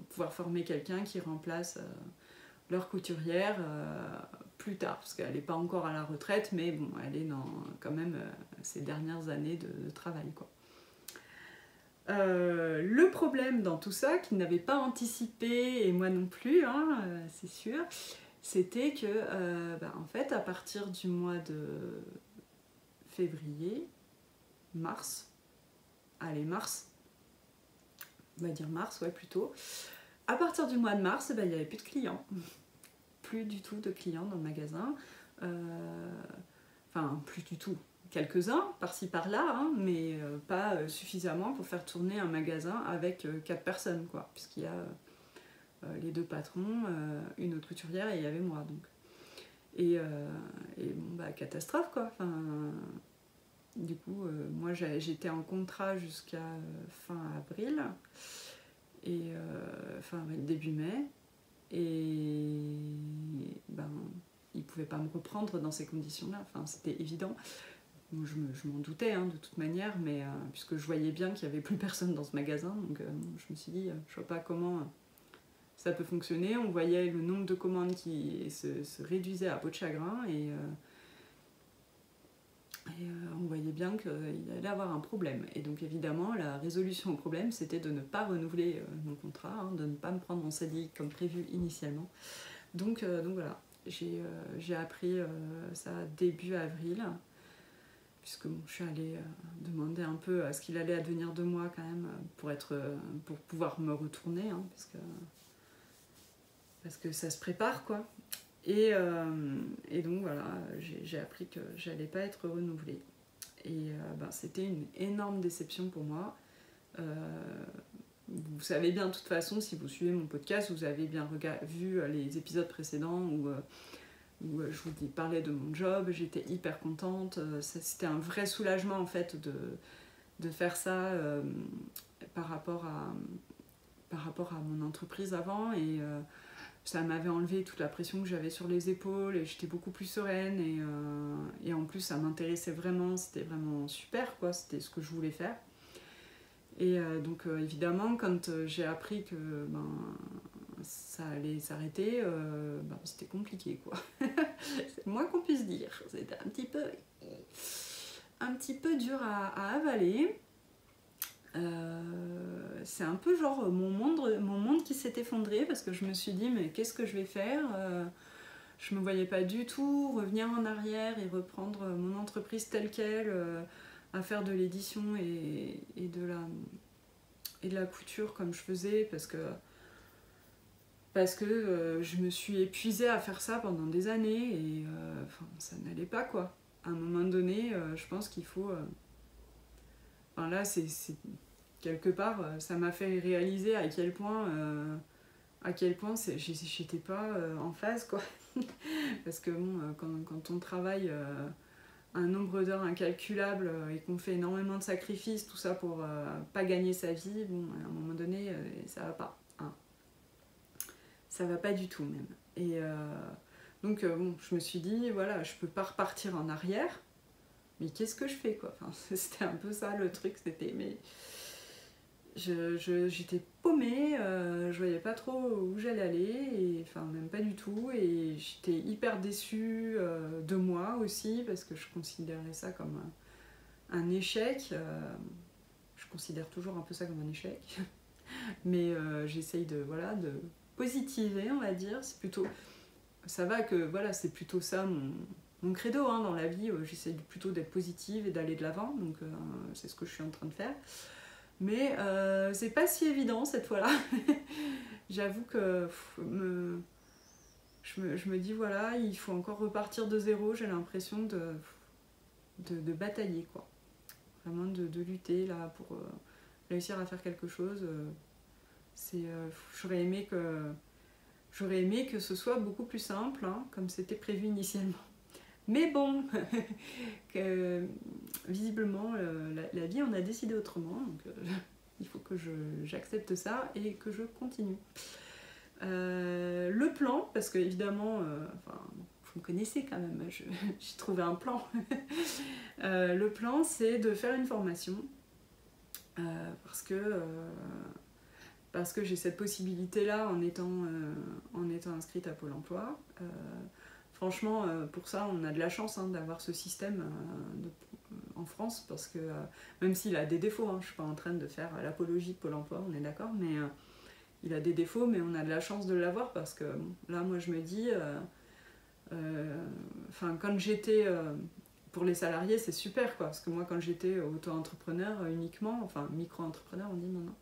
[SPEAKER 1] pouvoir former quelqu'un qui remplace leur couturière plus tard, parce qu'elle n'est pas encore à la retraite, mais bon, elle est dans quand même ses dernières années de travail, quoi. Le problème dans tout ça, qu'ils n'avaient pas anticipé, et moi non plus, hein, c'est sûr, c'était que, en fait, à partir du mois de février, mars, on va dire mars, ouais, plutôt, à partir du mois de mars, il n'y avait plus de clients, plus du tout de clients dans le magasin, enfin, plus du tout. Quelques-uns, par-ci par-là, hein, mais pas suffisamment pour faire tourner un magasin avec 4 personnes, quoi, puisqu'il y a les 2 patrons, une autre couturière et il y avait moi, donc. Et bon, catastrophe, quoi. Enfin, du coup, moi j'étais en contrat jusqu'à fin avril, et fin avril, début mai, et ils ne pouvaient pas me reprendre dans ces conditions-là, enfin, c'était évident. Je m'en doutais, hein, de toute manière, mais puisque je voyais bien qu'il n'y avait plus personne dans ce magasin, donc je me suis dit, je vois pas comment ça peut fonctionner. On voyait le nombre de commandes qui se réduisait à peau de chagrin, et on voyait bien qu'il allait avoir un problème. Et donc évidemment, la résolution au problème, c'était de ne pas renouveler mon contrat, hein, de ne pas me prendre en CDI comme prévu initialement. Donc voilà, j'ai appris ça début avril, puisque bon, je suis allée demander un peu à ce qu'il allait advenir de moi quand même pour pouvoir me retourner, hein, parce que ça se prépare, quoi. Et donc voilà, j'ai appris que j'allais pas être renouvelée. Et c'était une énorme déception pour moi. Vous savez bien, de toute façon, si vous suivez mon podcast, vous avez bien vu les épisodes précédents où où je vous parlais de mon job, j'étais hyper contente. C'était un vrai soulagement en fait de faire ça par rapport à mon entreprise avant, et ça m'avait enlevé toute la pression que j'avais sur les épaules et j'étais beaucoup plus sereine, et en plus ça m'intéressait vraiment, c'était vraiment super quoi, c'était ce que je voulais faire. Et donc évidemment quand j'ai appris que ça allait s'arrêter, c'était compliqué quoi. C'est le moins qu'on puisse dire, c'était un petit peu dur à avaler. C'est un peu genre mon monde qui s'est effondré, parce que je me suis dit mais qu'est-ce que je vais faire, je me voyais pas du tout revenir en arrière et reprendre mon entreprise telle qu'elle, à faire de l'édition et de la couture comme je faisais, parce que je me suis épuisée à faire ça pendant des années, et ça n'allait pas quoi. À un moment donné, je pense qu'il faut... là, c'est quelque part, ça m'a fait réaliser à quel point j'étais pas en phase quoi. Parce que bon, quand on travaille un nombre d'heures incalculable et qu'on fait énormément de sacrifices, tout ça pour pas gagner sa vie, bon, à un moment donné, ça va pas. Hein. Ça va pas du tout même. Et donc bon, je me suis dit, voilà, je peux pas repartir en arrière, mais qu'est-ce que je fais quoi, enfin, c'était un peu ça le truc, c'était... mais j'étais paumée, je voyais pas trop où j'allais aller, et enfin même pas du tout, et j'étais hyper déçue de moi aussi, parce que je considérais ça comme un échec. Je considère toujours un peu ça comme un échec, mais j'essaye de positiver, on va dire. C'est plutôt, ça va que voilà, c'est plutôt ça mon credo hein, dans la vie. J'essaye plutôt d'être positive et d'aller de l'avant, donc c'est ce que je suis en train de faire. Mais c'est pas si évident cette fois-là. J'avoue que je me dis voilà, il faut encore repartir de zéro. J'ai l'impression de batailler quoi. Vraiment de lutter là pour réussir à faire quelque chose. J'aurais aimé que ce soit beaucoup plus simple, hein, comme c'était prévu initialement. Mais bon, visiblement, la vie en a décidé autrement, donc il faut que j'accepte ça et que je continue. Le plan, parce que évidemment, vous me connaissez quand même, j'ai trouvé un plan. Le plan, c'est de faire une formation, parce que j'ai cette possibilité-là en étant inscrite à Pôle emploi. Franchement, pour ça, on a de la chance hein, d'avoir ce système en France, parce que même s'il a des défauts, hein, je ne suis pas en train de faire l'apologie de Pôle emploi, on est d'accord, mais il a des défauts, mais on a de la chance de l'avoir, parce que là, moi, je me dis, quand j'étais... pour les salariés, c'est super, quoi, parce que moi, quand j'étais auto-entrepreneur uniquement, enfin, micro-entrepreneur, on dit maintenant,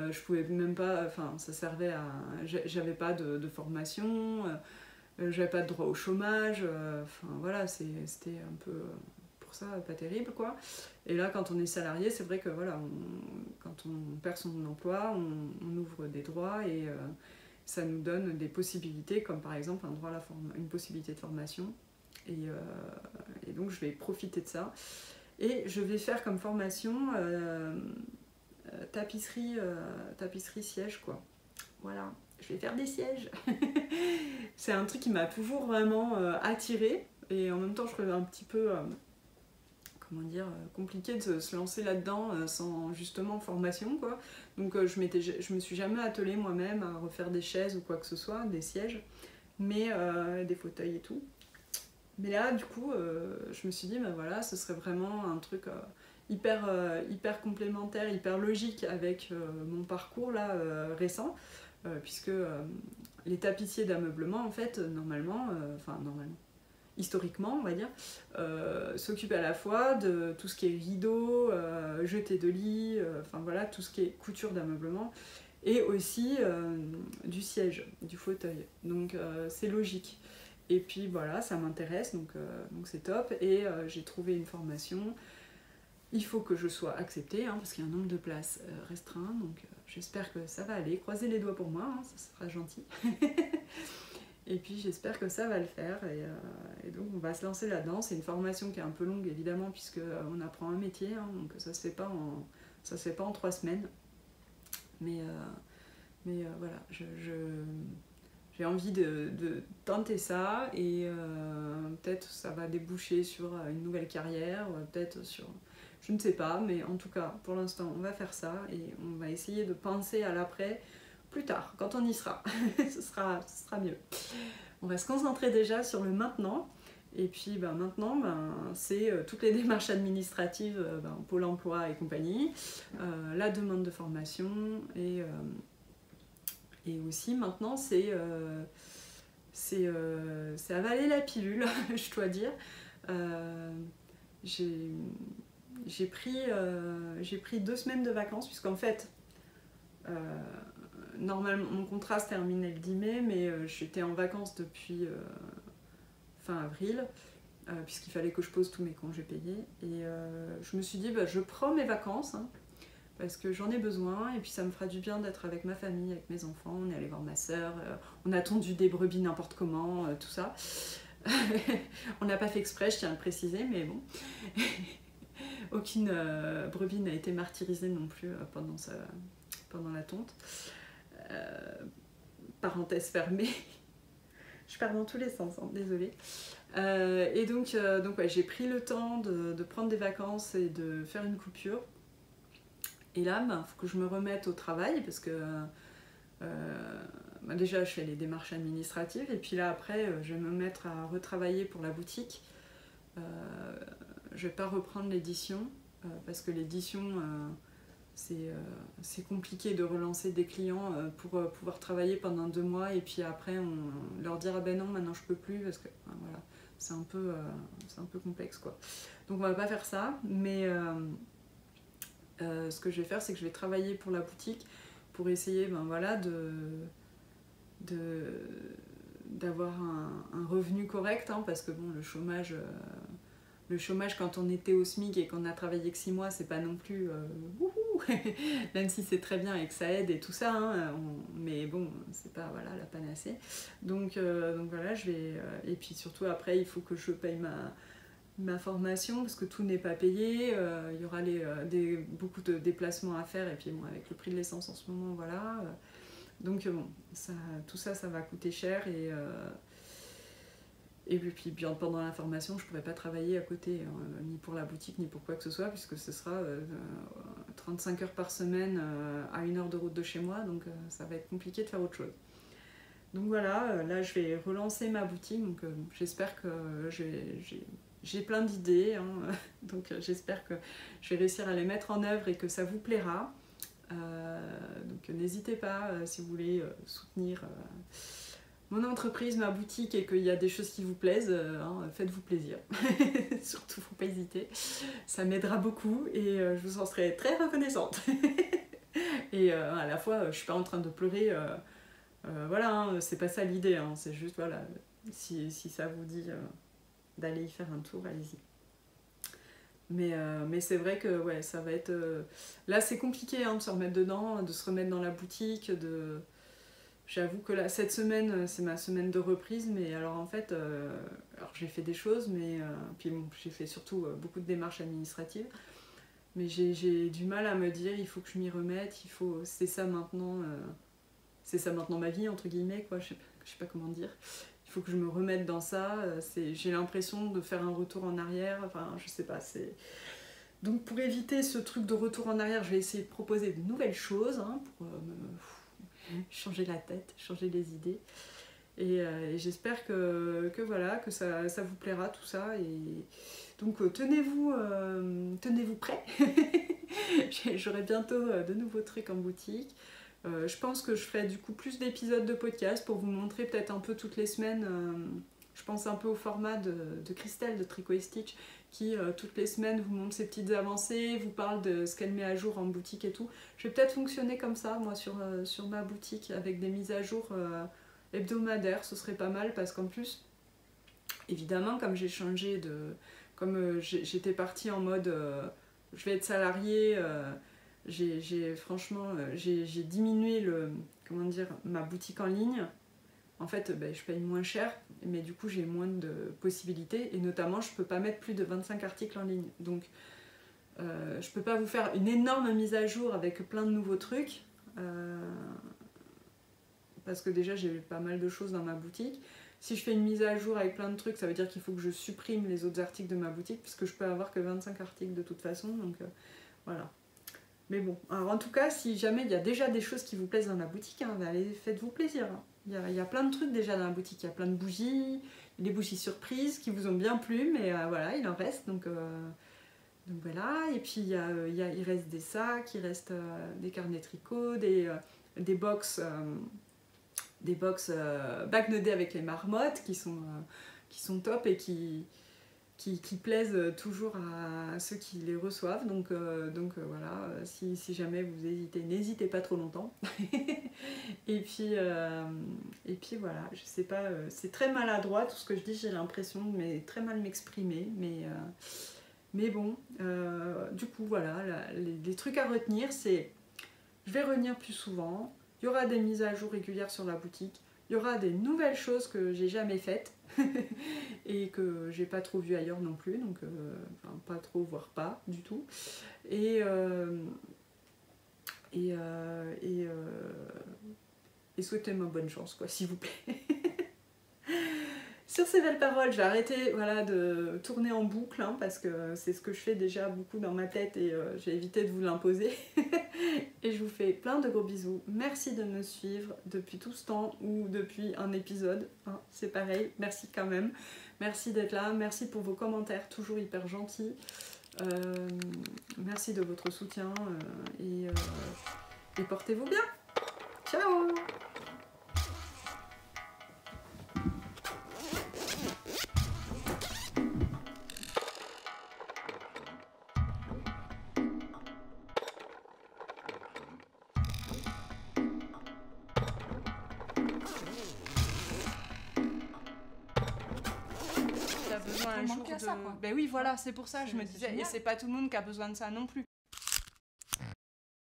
[SPEAKER 1] je pouvais même pas... Enfin, ça servait à... J'avais pas de formation... j'avais pas de droit au chômage, voilà, c'était un peu pour ça pas terrible quoi. Et là quand on est salarié, c'est vrai que voilà, quand on perd son emploi, on ouvre des droits, et ça nous donne des possibilités, comme par exemple un droit à une possibilité de formation, et donc je vais profiter de ça, et je vais faire comme formation tapisserie siège quoi, voilà. Je vais faire des sièges. C'est un truc qui m'a toujours vraiment attirée, et en même temps je trouvais un petit peu compliqué de se lancer là-dedans sans justement formation quoi. Donc je me suis jamais attelée moi-même à refaire des chaises ou quoi que ce soit, des sièges, mais des fauteuils et tout. Mais là du coup je me suis dit voilà, ce serait vraiment un truc hyper complémentaire, hyper logique avec mon parcours là récent. Puisque les tapissiers d'ameublement, en fait, normalement, historiquement, on va dire, s'occupent à la fois de tout ce qui est rideaux, jetés de lit, voilà, tout ce qui est couture d'ameublement, et aussi du siège, du fauteuil. Donc c'est logique. Et puis voilà, ça m'intéresse, donc c'est top. Et j'ai trouvé une formation. Il faut que je sois acceptée, hein, parce qu'il y a un nombre de places restreint, donc j'espère que ça va aller. Croisez les doigts pour moi, hein, ça sera gentil. Et puis j'espère que ça va le faire. Et donc on va se lancer là-dedans. C'est une formation qui est un peu longue évidemment puisque on apprend un métier, hein, donc ça se fait pas en 3 semaines. Mais voilà, j'ai envie de tenter ça et peut-être ça va déboucher sur une nouvelle carrière, peut-être sur... Je ne sais pas, mais en tout cas, pour l'instant, on va faire ça et on va essayer de penser à l'après plus tard, quand on y sera. ce sera mieux. On va se concentrer déjà sur le maintenant. Et puis maintenant, c'est toutes les démarches administratives, Pôle emploi et compagnie, la demande de formation et aussi maintenant, c'est avaler la pilule, je dois dire. J'ai pris 2 semaines de vacances, puisqu'en fait, normalement, mon contrat se terminait le 10 mai, mais j'étais en vacances depuis fin avril, puisqu'il fallait que je pose tous mes congés payés. Et je me suis dit, je prends mes vacances, hein, parce que j'en ai besoin, et puis ça me fera du bien d'être avec ma famille, avec mes enfants. On est allé voir ma soeur, on a tondu des brebis n'importe comment, tout ça. On n'a pas fait exprès, je tiens à le préciser, mais bon. Aucune brebis n'a été martyrisée non plus pendant la tonte. Parenthèse fermée. Je pars dans tous les sens, hein, désolée. Et donc ouais, j'ai pris le temps de prendre des vacances et de faire une coupure. Et là, faut que je me remette au travail parce que déjà je fais les démarches administratives et puis là après je vais me mettre à retravailler pour la boutique. Je vais pas reprendre l'édition parce que l'édition c'est compliqué de relancer des clients pour pouvoir travailler pendant 2 mois et puis après on leur dire ah ben non maintenant je peux plus parce que voilà, c'est un peu complexe quoi. Donc on va pas faire ça, mais ce que je vais faire, c'est que je vais travailler pour la boutique pour essayer voilà, d'avoir un revenu correct, hein, parce que bon, le chômage quand on était au SMIC et qu'on a travaillé que 6 mois, c'est pas non plus même si c'est très bien et que ça aide et tout ça, hein, mais bon, c'est pas voilà, la panacée. Donc voilà, je vais et puis surtout après, il faut que je paye ma formation parce que tout n'est pas payé, il y aura beaucoup de déplacements à faire et puis bon, avec le prix de l'essence en ce moment, voilà. Donc bon, tout ça va coûter cher et puis bien pendant la formation, je ne pourrai pas travailler à côté, ni pour la boutique ni pour quoi que ce soit, puisque ce sera 35 heures par semaine à 1 heure de route de chez moi, donc ça va être compliqué de faire autre chose. Donc voilà, là je vais relancer ma boutique, donc j'espère que j'ai plein d'idées, hein, donc j'espère que je vais réussir à les mettre en œuvre et que ça vous plaira. Donc n'hésitez pas si vous voulez soutenir mon entreprise, ma boutique et qu'il y a des choses qui vous plaisent, hein, faites-vous plaisir. Surtout, faut pas hésiter. Ça m'aidera beaucoup et je vous en serai très reconnaissante. Et à la fois, je suis pas en train de pleurer. Voilà, hein, c'est pas ça l'idée. Hein, c'est juste, voilà, si ça vous dit d'aller y faire un tour, allez-y. Mais c'est vrai que ouais, ça va être... Là, c'est compliqué hein, de se remettre dedans, de se remettre dans la boutique, J'avoue que là, cette semaine, c'est ma semaine de reprise, mais alors en fait, alors j'ai fait des choses, mais puis bon, j'ai fait surtout beaucoup de démarches administratives, mais j'ai du mal à me dire, il faut que je m'y remette, c'est ça maintenant ma vie, entre guillemets, quoi, je sais pas comment dire. Il faut que je me remette dans ça, j'ai l'impression de faire un retour en arrière, enfin, je sais pas, c'est... Donc pour éviter ce truc de retour en arrière, je vais essayer de proposer de nouvelles choses, hein, pour changer la tête, changer les idées. Et j'espère que voilà, que ça vous plaira tout ça. Et donc tenez-vous prêts. J'aurai bientôt de nouveaux trucs en boutique. Je pense que je ferai du coup plus d'épisodes de podcast pour vous montrer peut-être un peu toutes les semaines. Je pense un peu au format de Christelle de Tricot et Stitch qui toutes les semaines vous montre ses petites avancées, vous parle de ce qu'elle met à jour en boutique et tout. Je vais peut-être fonctionner comme ça moi sur ma boutique avec des mises à jour hebdomadaires, ce serait pas mal parce qu'en plus évidemment comme j'ai changé j'étais partie en mode je vais être salariée, franchement j'ai diminué ma boutique en ligne en fait, je paye moins cher, mais du coup, j'ai moins de possibilités. Et notamment, je peux pas mettre plus de 25 articles en ligne. Donc, je peux pas vous faire une énorme mise à jour avec plein de nouveaux trucs. Parce que déjà, j'ai pas mal de choses dans ma boutique. Si je fais une mise à jour avec plein de trucs, ça veut dire qu'il faut que je supprime les autres articles de ma boutique, puisque je peux avoir que 25 articles de toute façon. Donc, voilà. Mais bon, alors en tout cas, si jamais il y a déjà des choses qui vous plaisent dans la boutique, hein, allez, faites-vous plaisir. Il y a plein de trucs déjà dans la boutique. Il y a plein de bougies, des bougies surprises qui vous ont bien plu, mais voilà, il en reste. Donc voilà, et puis il reste des sacs, il reste des carnets tricot, des box bagnodées avec les marmottes qui sont top et qui plaisent toujours à ceux qui les reçoivent. Donc voilà, si jamais vous hésitez, n'hésitez pas trop longtemps. et puis voilà, je sais pas, c'est très maladroit tout ce que je dis, j'ai l'impression de très mal m'exprimer, mais bon, du coup voilà, les trucs à retenir, c'est je vais revenir plus souvent, il y aura des mises à jour régulières sur la boutique, il y aura des nouvelles choses que j'ai jamais faites et que j'ai pas trop vu ailleurs non plus, donc enfin, pas trop, voire pas du tout. Et souhaitez-moi bonne chance, quoi, s'il vous plaît. Sur ces belles paroles, je vais arrêter de tourner en boucle, hein, parce que c'est ce que je fais déjà beaucoup dans ma tête et j'ai évité de vous l'imposer. Et je vous fais plein de gros bisous. Merci de me suivre depuis tout ce temps ou depuis un épisode, hein, c'est pareil, merci quand même. Merci d'être là, merci pour vos commentaires, toujours hyper gentils. Merci de votre soutien et portez-vous bien. Ciao! Ben oui, voilà, c'est pour ça, je me disais, et c'est pas tout le monde qui a besoin de ça non plus.